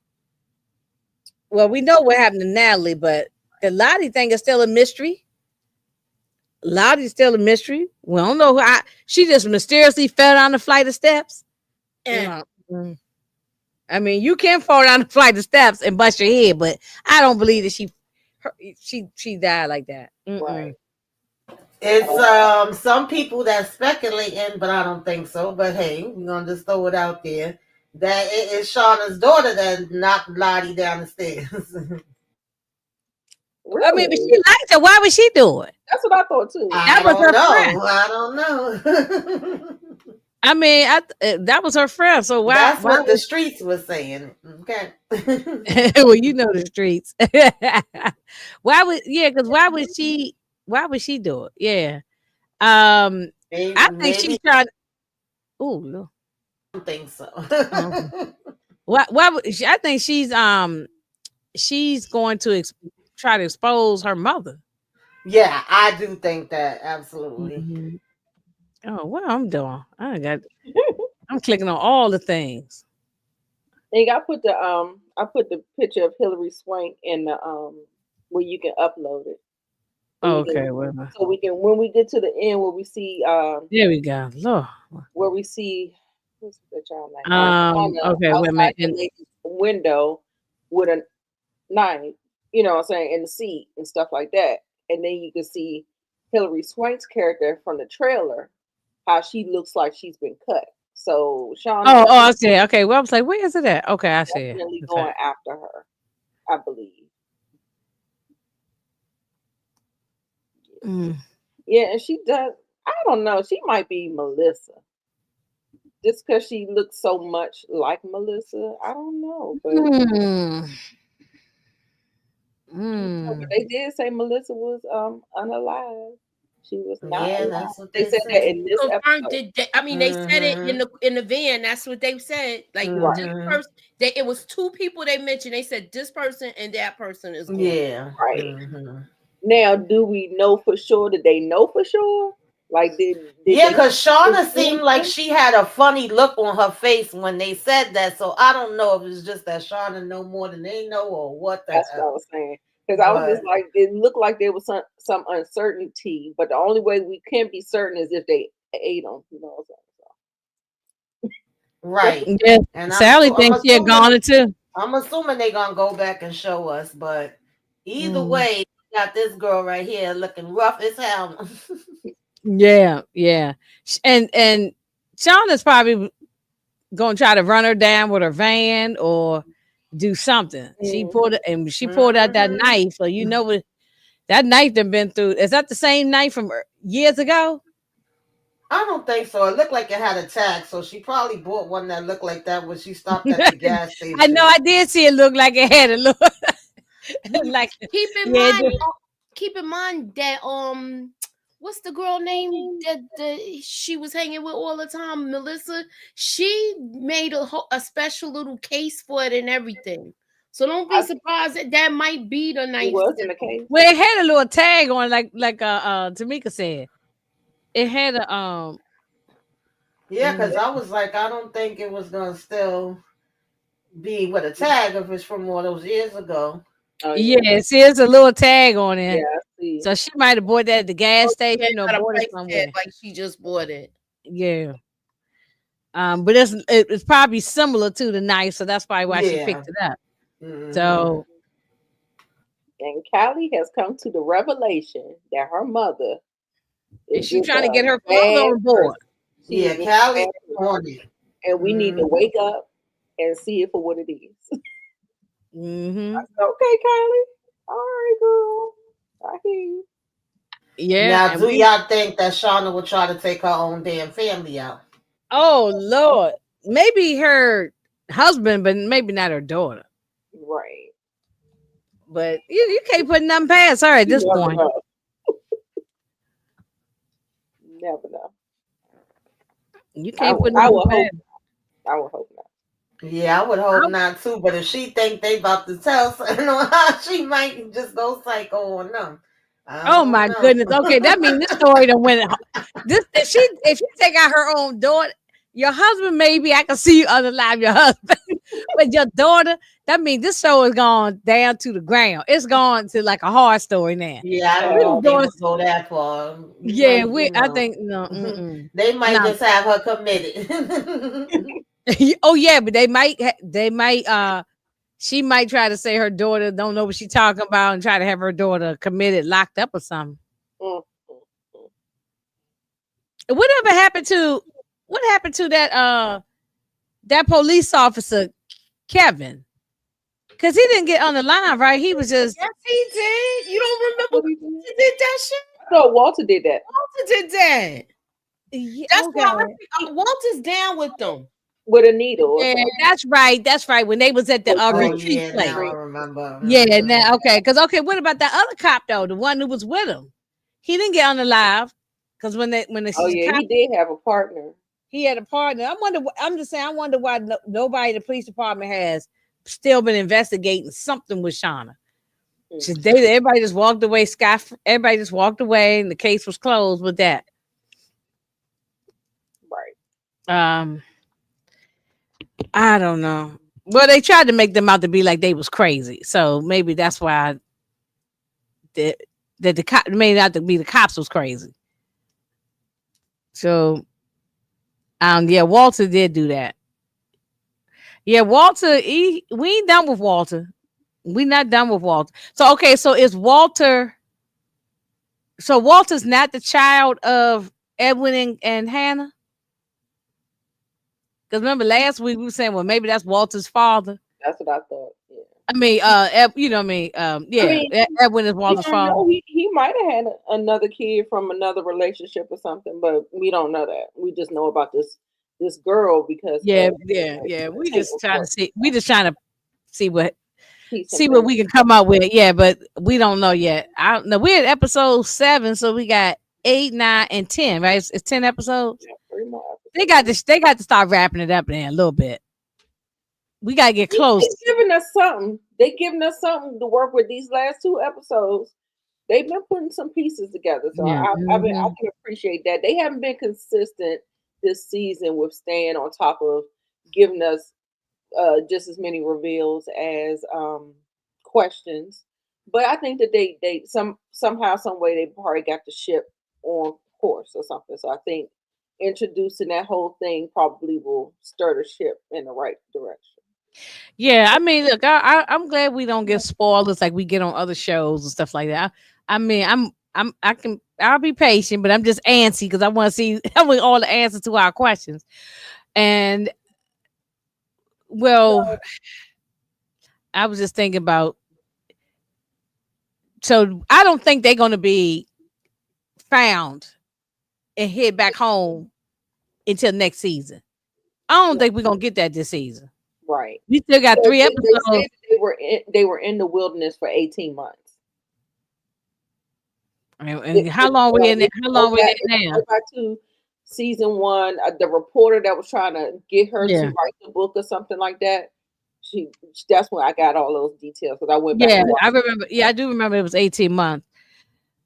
Well, we know what happened to Natalie, but the Lottie thing is still a mystery. Lottie's still a mystery. We don't know who. She just mysteriously fell down the flight of steps. I mean, you can fall down the flight of steps and bust your head, but I don't believe that she died like that. Right. It's some people that speculating, but I don't think so. But hey, we're gonna just throw it out there that it is Shauna's daughter that knocked Lottie down the stairs. Really? I mean, but she liked her. Why would she do it? That's what I thought too. I don't know. I mean, that was her friend. So why? That's what the streets was saying. Okay. Well, you know the streets. Why would? Yeah, because why would she? Why would she do it? Yeah. I think she's trying. Oh no. I don't think so. Why would I think she's going to try to expose her mother. Yeah, I do think that absolutely. Mm-hmm. Oh, what I'm doing? I'm clicking on all the things. And I put the picture of Hillary Swank in the where you can upload it. Okay, so we can when we get to the end where we see there we go. Look. where we see what's the child name? Shauna Okay, wait a outside minute. the lady's window with a knife, you know what I'm saying, in the seat and stuff like that. And then you can see Hilary Swank's character from the trailer, how she looks like she's been cut. So Shauna Oh, I see it. Okay, well, I was like, where is it at? Okay, I see it. definitely Okay. going after her, I believe. Mm. Yeah, and she does. I don't know. She might be Melissa, just because she looks so much like Melissa. I don't know, but Mm. but Mm. they did say Melissa was unalive. She was not Yeah, alive. that's what They they said that say. in this Confirmed episode. it. I mean, they said it Mm-hmm. in the van. That's what they said. Like Right. this Mm-hmm. person, it was two people they mentioned. They said this person and that person is gone. Yeah. Right. Mm-hmm. Now, do we know for sure? Did they know for sure? Like, did Yeah, they because Shauna influence seemed like them? she had a funny look on her face when they said that. So I don't know if it's just that Shauna know more than they know or what the That's what I hell. was saying. Because I was But just like, it looked like there was some uncertainty, but the only way we can be certain is if they ate them. You know what I'm saying? right. Yeah, And Sally thinks she had gone too. I'm assuming they're gonna go back and show us, but either Mm. way, we got this girl right here looking rough as hell. Yeah, yeah. And Shauna's probably gonna try to run her down with her van or do something. She Mhm. pulled it and she pulled out that Mhm. knife. So you know what that knife done been through. Is that the same knife from years ago? I don't think so. It looked like it had a tag, so she probably bought one that looked like that when she stopped at the gas I know station. I did see it look like it had a look like Keep in yeah. mind, keep in mind that what's the girl name that she was hanging with all the time, Melissa? She made a special little case for it and everything. So don't be I, surprised that might be the it knife. was in the case. Well, it had a little tag on, like Tamika said. It had a Yeah, because I was like, I don't think it was gonna still be with a tag if it's from all those years ago. Oh yeah, yeah. See, it's a little tag on yeah. it. I see. So she might have bought that at the gas Oh, yeah, station or got a bought it price tag somewhere. like she just bought it. Yeah. But it's probably similar to the knife, so that's probably why she Yeah. picked it up. Hmm. So And Callie has come to the revelation that her mother and is she just trying to a get her father bad on board. person. She's Yeah, just a Callie bad person, on it. and we need to Mhm. wake up and see it for what it is. Hmm. Okay, Kylie. All right, girl. I hear you. Yeah, Now, and do we y'all think that Shauna will try to take her own damn family out? oh Lord, maybe her husband, but maybe not her daughter. Right. But you can't put nothing past her at You this never point. know. Never know. You can't put I nothing would hope. past. I would hope not. Yeah, I would hope not too. But if she think they about to tell something on her, she might just go psycho on them. I Oh don't my know. goodness. Okay, that means this story done went. This if she take out her own daughter, your husband maybe I can see you unalive your husband, but your daughter, that means this show is gone down to the ground. It's gone to like a horror story now. Yeah, I don't We think was Oh, they doing, would go that far. You yeah. might, We I think no, they might no. just have her committed. Oh yeah, but they might she might try to say her daughter don't know what she's talking about and try to have her daughter committed, locked up or something. mm, mm, mm. Whatever happened to what happened to that police officer Kevin? Because he didn't get on the line, right? He was just Yes, he did. You don't remember What do you Walter think? did that shit? I thought Walter did that Walter did that. yeah, That's okay. why Walter's down with them. with a needle or Yeah, something. that's right. That's right. When they was at the Or Oh drink, retreat yeah, place. now I drink. remember. Yeah, Mhm. now okay. Because okay, what about that other cop though? The one who was with him. He didn't get on the live because when the Oh yeah, cop he did have a partner. he had a partner. I'm just saying. I wonder why nobody in the police department has still been investigating something with Shauna. Mm, Everybody just walked away. Everybody just walked away, and the case was closed with that. right. Um, I don't know. Well, they tried to make them out to be like they was crazy, so maybe that's why that the cop made out to be the cops was crazy. So Yeah, Walter did do that. Yeah, Walter. We ain't done with Walter. We not done with Walter. So okay, so is Walter? So Walter's not the child of Edwin and Hannah. Because remember last week we were saying, well, maybe that's Walter's father. That's what I thought. Yeah. I mean, you know, what I mean, I yeah, mean, Edwin is we Walter's don't father. know. He might have had another kid from another relationship or something, but we don't know that. We just know about this girl because Yeah, of yeah, yeah. We just Taylor's trying to work. see. We just trying to see what Piece some see what things. we can come up with. Yeah, but we don't know yet. I don't know. We're at episode 7, so we got 8, 9, and 10. Right? It's 10 episodes. Yeah, 3 more They episodes. got this. They got to start wrapping it up there a little bit. We gotta get close. They giving us something. They giving us something to work with. These last 2 episodes, they've been putting some pieces together. So Yeah. I can appreciate that. They haven't been consistent this season with staying on top of giving us just as many reveals as questions. But I think that they somehow some way they probably got the ship on course or something. So I think introducing that whole thing probably will stir the ship in the right direction. Yeah, I mean, look, I'm glad we don't get spoilers like we get on other shows and stuff like that. I mean, I'll be patient, but I'm just antsy because I want to see I want all the answers to our questions. And well, I was just thinking about. So I don't think they're going to be found and head back home until next season. I don't think we're gonna get that this season. Right. We still got Because 3 they episodes. said they were in the wilderness for 18 months. And how long we in it? How long we in If you there now? go back to season 1, the reporter that was trying to get her to Yeah. write the book or something like that, she that's when I got all those details because I went back Yeah, and I watched. remember. Yeah, I do remember it was 18 months.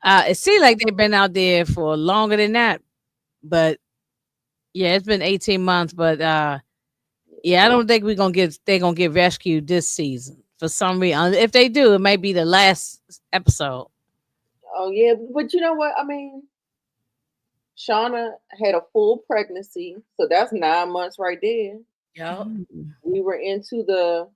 It seems like they've been out there for longer than that, but yeah, it's been 18 months. But yeah, I don't think they're gonna get rescued this season for some reason. If they do, it might be the last episode. Oh yeah, but you know what? I mean, Shauna had a full pregnancy, so that's 9 months right there. Yep. Mm. We were into the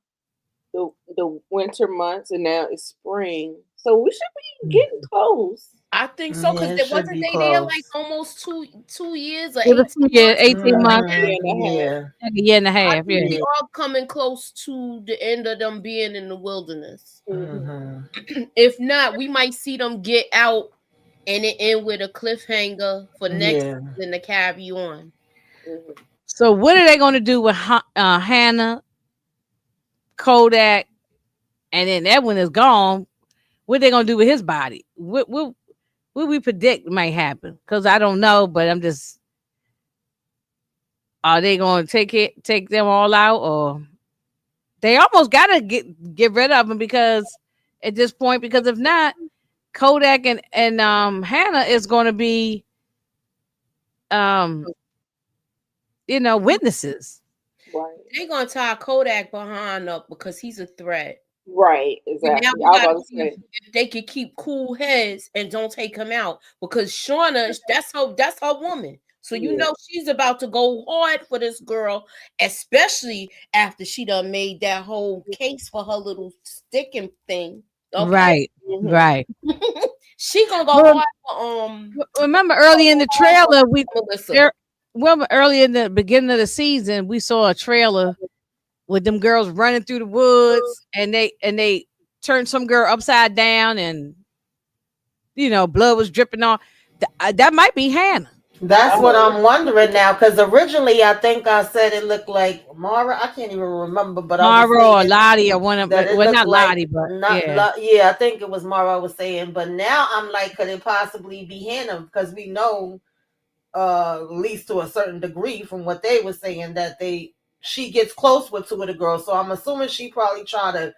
winter months, and now it's spring, so we should be getting close. I think so because Yeah, it there should wasn't be they there like close. almost 2 years or It was 18 months. 18 Like months, a year and a half. Yeah. like a year and a I half. think Yeah. we Yeah. are coming close to the end of them being in the wilderness. Mhm. If not, we might see them get out and it end with a cliffhanger for next Yeah. season to carry on. Mhm. So what are they going to do with Hannah, Kodak, and then Edwin is gone? What they going to do with his body? What we predict might happen? Because I don't know, but I'm just. Are they going to take them all out, or they almost got to get rid of them because at this point, because if not, Kodak and Hannah is going to be um witnesses. Right. They're gonna tie Kodak behind up because he's a threat. Right. And now Exactly. we I was gotta about to see say. if they could keep cool heads and don't take him out because Shauna, that's her woman. So you Yeah. know she's about to go hard for this girl, especially after she done made that whole case for her little sticking thing. Okay, Right, Mhm. right. she gonna go Well, hard for remember early in the trailer, Melissa. er, well, early in the beginning of the season, we saw a trailer with them girls running through the woods, and they turned some girl upside down, and blood was dripping on. That might be Hannah. That's I what heard. I'm wondering now. Because originally, I think I said it looked like Mara. I can't even remember, but I was Mara or saying Lottie or one of that it well, looked not like Lottie, but not. yeah, Yeah, I think it was Mara. I was saying, but now I'm like, could it possibly be Hannah? Because we know, at least to a certain degree, from what they were saying, that she gets close with two of the girls. So I'm assuming she probably try to,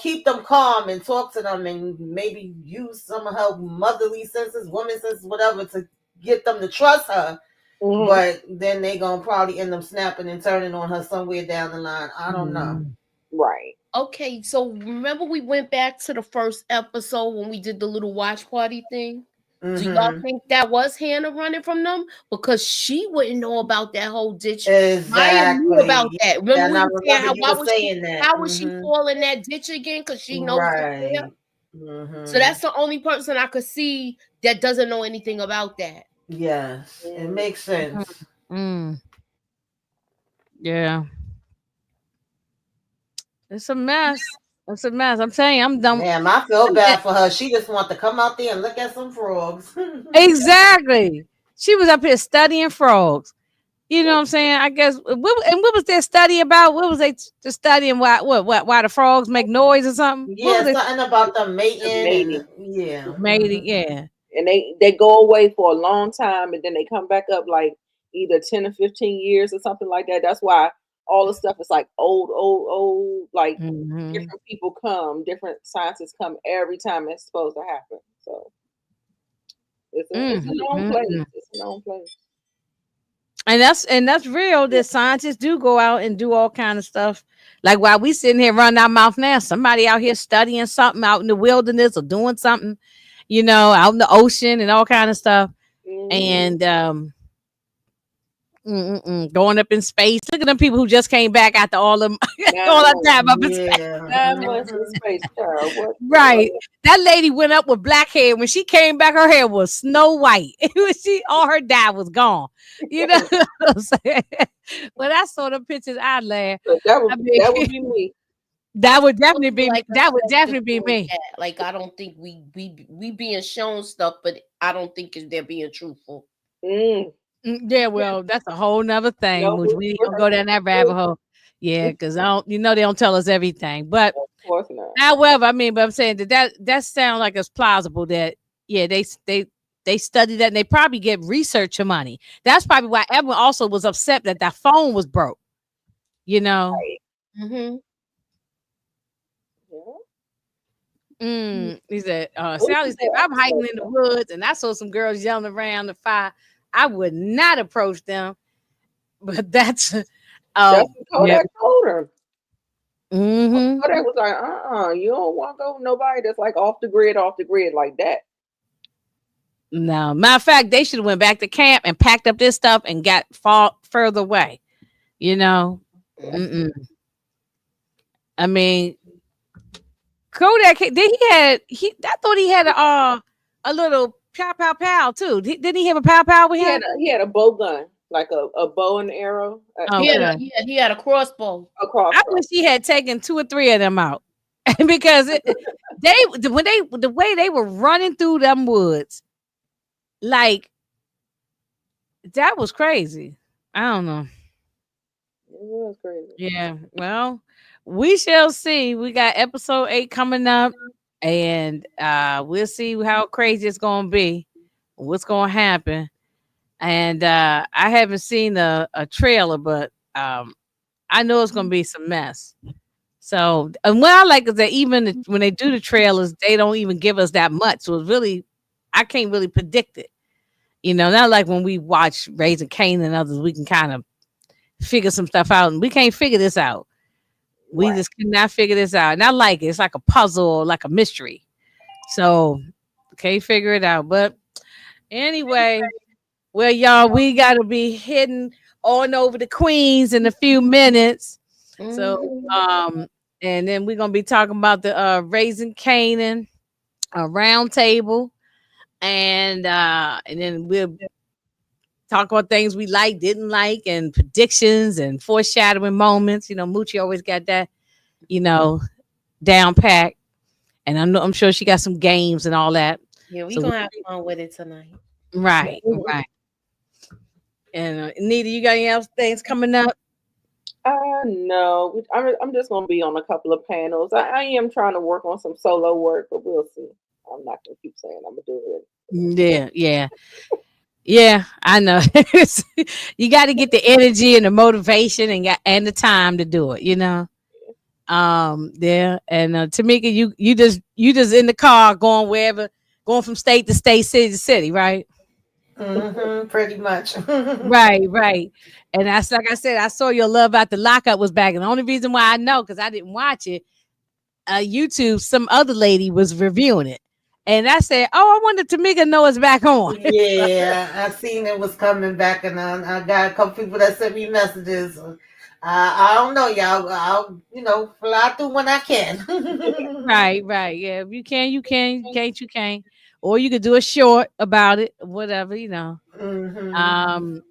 keep them calm and talk to them and maybe use some of her motherly senses, woman senses, whatever, to get them to trust her. Mhm. But then they gonna probably end up snapping and turning on her somewhere down the line. I don't know. Mhm. Right. Okay, so remember we went back to the first episode when we did the little watch party thing? Do y'all Mm-hmm. think that was Hannah running from them? Because she wouldn't know about that whole ditch. Maya knew about Exactly. that. Yeah, Remember and we I were saying remember how you were saying that. how would she Mm-hmm. fall in that ditch again? Because she knows it's there. Right. So Mm-hmm. that's the only person I could see that doesn't know anything about that. Yes, it Mm. makes sense. Mm, yeah, it's a mess. It's a mess. I'm saying I'm done. Damn, I feel bad for her. She just want to come out there and look at some frogs. Exactly. She was up here studying frogs. You know what I'm saying? I guess. What was their study about? What was they just studying? Why the frogs make noise or something? What was Yeah, they something about the Just mating mating. and yeah. made it? Yeah. And they go away for a long time and then they come back up like either 10 or 15 years or something like that. That's why all the stuff is like old, like Hmm. different people come, different scientists come every time it's supposed to happen. So it's a known place. Hmm. It's a known place. And that's real. That scientists do go out and do all kind of stuff. Like while we sitting here running our mouth now, somebody out here studying something out in the wilderness or doing something, out in the ocean and all kind of stuff. Mm-hmm. And going up in space. Look at them people who just came back after all them all 9 that months. time up in space. Yeah. 9 months in Mhm. space, child. What? Right. That lady went up with black hair. When she came back, her hair was snow white. It was all her dye was gone. You know what I'm saying? When I saw the pictures, I laughed. So that I would mean, that would be me. I that would still definitely feel be like us that would definitely be doing me. that. Like I don't think we being shown stuff, but I don't think they're being truthful. Mm. Yeah, well, that's a whole nother thing, No, which we ain't gonna go down that rabbit of hole. Yeah, because I don't, they don't tell us everything. But course not. however, I mean, but I'm saying that sounds like it's plausible that yeah, they study that and they probably get researcher money. That's probably why everyone also was upset that phone was broke. You know, Mm-hmm. Yeah. He said, This Sally is said, if the I'm hiking episode, in the though. woods and I saw some girls yelling around the fire, I would not approach them. But that's, That's oh what yeah, Kodak told her. mm-hmm. Kodak was like, you don't want to go with nobody that's like off the grid like that. No, matter of fact, they should have went back to camp and packed up this stuff and got far further away. You know, Mm-mm. I mean, Kodak. I thought he had a little pow pow pow too. Didn't he have a pow pow with him? He had a bow gun, like a bow and arrow Okay. He had a crossbow. a I crossbow. wish he had taken two or three of them out because the way they were running through them woods, like that was crazy. I don't know. It was crazy. Yeah, well, we shall see. We got episode 8 coming up, and we'll see how crazy it's gonna be, what's gonna happen. And I haven't seen a trailer, but I know it's gonna be some mess. So, and what I like is that even when they do the trailers, they don't even give us that much. So it's really, I can't really predict it. Not like when we watch Raising Cain and others, we can kind of figure some stuff out, and we can't figure this out. We Right. just cannot figure this out. And I like it. It's like a puzzle, like a mystery. So can't figure it out. But anyway, well, y'all, we gotta be heading on over to Queens in a few minutes. So Mhm. and then we're gonna be talking about the Raising Canaan round table. And then we'll talk about things we like, didn't like, and predictions and foreshadowing moments. Moochie always got that, you know, down pat. And I'm sure she got some games and all that. Yeah, we So gonna have fun with it tonight. right, right. And Nita, you got any else things coming up? No, I'm just gonna be on a couple of panels. I am trying to work on some solo work, but we'll see. I'm not gonna keep saying I'm gonna do it. Yeah, yeah, yeah. I know. You got to get the energy and the motivation and the time to do it. Yeah. And Tamika, you just in the car going wherever, going from state to state, city to city, right? Pretty much. Right, right. And that's like I said, I saw your Love After Lockup was back, and the only reason why I know because I didn't watch it, YouTube, some other lady was reviewing it, And I said, "Oh, I wonder if Tamika know it's back on." Yeah, I seen it was coming back, and I got a couple people that sent me messages. I don't know, y'all. I'll fly through when I can. Right, right. Yeah, if you can, you can. Can't, you can't. Or you could do a short about it, whatever, Hmm. Um.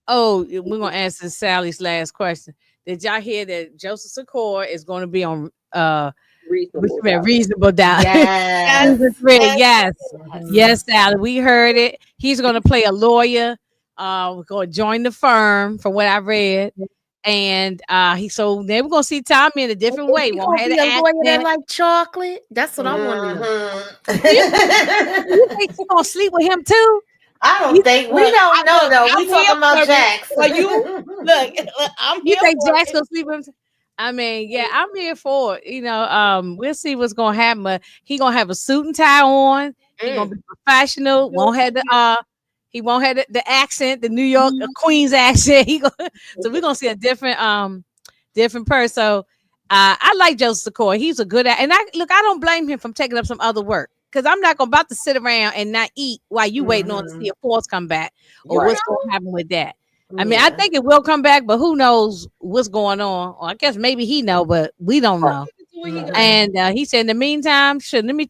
Oh, we're gonna answer Sally's last question. Did y'all hear that Joseph Secor is going to be on what's Reasonable that? doubt. Reasonable Doubt? Yes, Season Yes. 3. yes. Yes, Hmm. yes, Sally. We heard it. He's going to play a lawyer. We're going to join the firm, from what I read. And so then we're gonna see Tommy in a different Is way. he Won't gonna have be the a lawyer that accent. like chocolate? That's what I want to know. You, Hmm. you think she's gonna sleep with him too? I You don't think we Look, don't know though. I'm We here talking about for it. Jax. For you, look, I'm you here think for Jack's it. gonna sleep with him? I mean, yeah, I'm here for it. We'll see what's gonna happen. But he gonna have a suit and tie on. He gonna Mm. be professional. He won't have the accent, the New York Queens accent. So we're gonna see a different person. So I like Joseph Secor. He's a good and I don't blame him from taking up some other work. Because I'm not about to sit around and not eat while you waiting on to see Hmm. a force come back or You Right. what's know, going to happen with that. I mean, I Yeah. think it will come back, but who knows what's going on? Or I guess maybe he know, but we don't Right. know. do what he got. Hmm. And he said, in the meantime, let me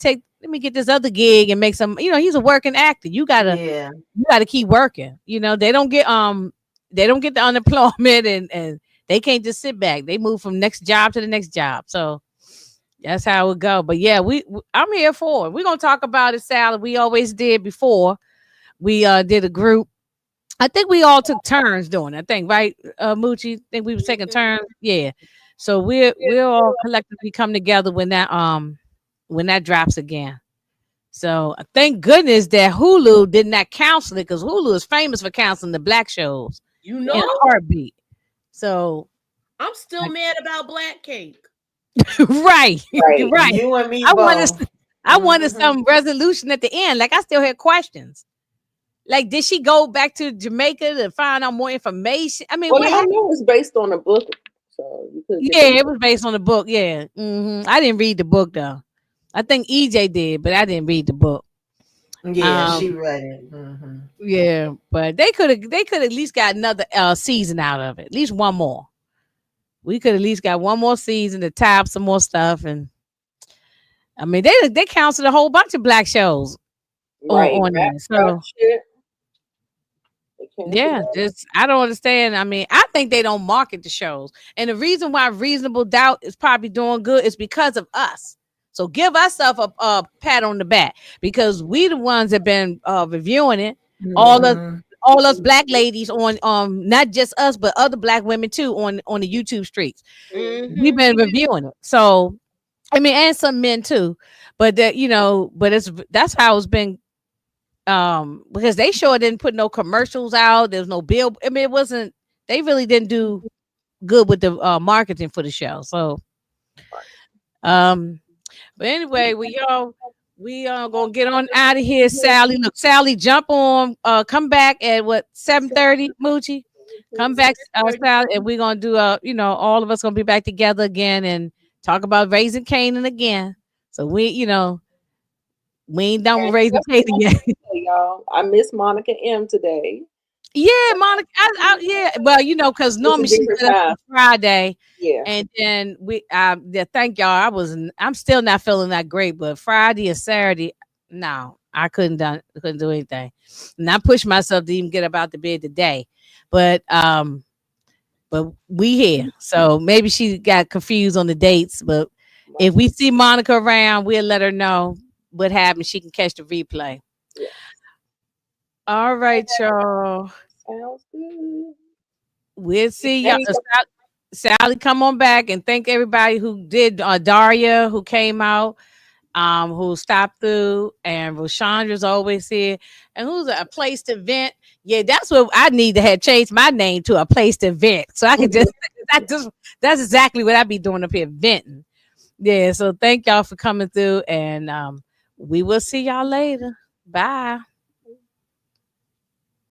get this other gig and make some. He's a working actor. Yeah. You gotta keep working. They don't get the unemployment and they can't just sit back. They move from next job to the next job. So that's how it go. But yeah, I'm here for it. We're gonna talk about it, Sally. We always did before. We did a group. I think we all took turns doing it. I think, right, Moochie? think we was taking Mhm. turns. Yeah. So we'll all collectively come together when that drops again. So thank goodness that Hulu did not cancel it because Hulu is famous for canceling the black shows You in know, a heartbeat. So I'm still mad about Black Cake. right, Right. right. You and me I wanted both. I wanted Hmm. some resolution at the end. Like I still had questions. Like, did she go back to Jamaica to find out more information? I mean, Well, what I happened? know it's based on a book, so you could get Yeah, it was based on the book. Yeah, I didn't read the book though. I think EJ did, but I didn't read the book. Yeah, Um, she read it. Hmm. yeah, but they could at least got another season out of it. At least one more. We could at least got one more season to tie up some more stuff. And I mean, they canceled a whole bunch of black shows right. on Rap, there. rap So shit. They canceled yeah, that. just I don't understand. I mean, I think they don't market the shows, and the reason why Reasonable Doubt is probably doing good is because of us. So give ourselves a pat on the back because we the ones that been reviewing it. All us, Hmm. all us black ladies on not just us but other black women too on the YouTube streets. We've Mm-hmm. been reviewing it. So I mean, and some men too, but but that's how it's been because they sure didn't put no commercials out. There's no bill. I mean, it wasn't. They really didn't do good with the marketing for the show. So, um, but anyway, we gonna get on out of here, Sally. Look, Sally, jump on. Come back at what 7:30, Moochie. Come back, Sally, and we're gonna do all of us gonna be back together again and talk about raising Canaan again. So we ain't done with And raising that's Canaan what yet. y'all. I miss Monica M today. Yeah, Monica. Yeah. Well, because It's a normally she different set up time. on Friday, Yeah. and then yeah, thank y'all. I'm still not feeling that great, but Friday and Saturday, no, I couldn't do anything, and I pushed myself to even get up out the bed today, but we here, so maybe she got confused on the dates. But if we see Monica around, we'll let her know what happened. She can catch the replay. Yeah. All right, y'all. Sounds good. We'll see y'all. Thanks. Sally, come on back and thank everybody who did. Daria, who came out, who stopped through, and Roshandra's always here. And who's a place to vent? Yeah, that's what I need to have changed my name to a place to vent, so I could just that's exactly what I be doing up here venting. Yeah, so thank y'all for coming through, and we will see y'all later. Bye.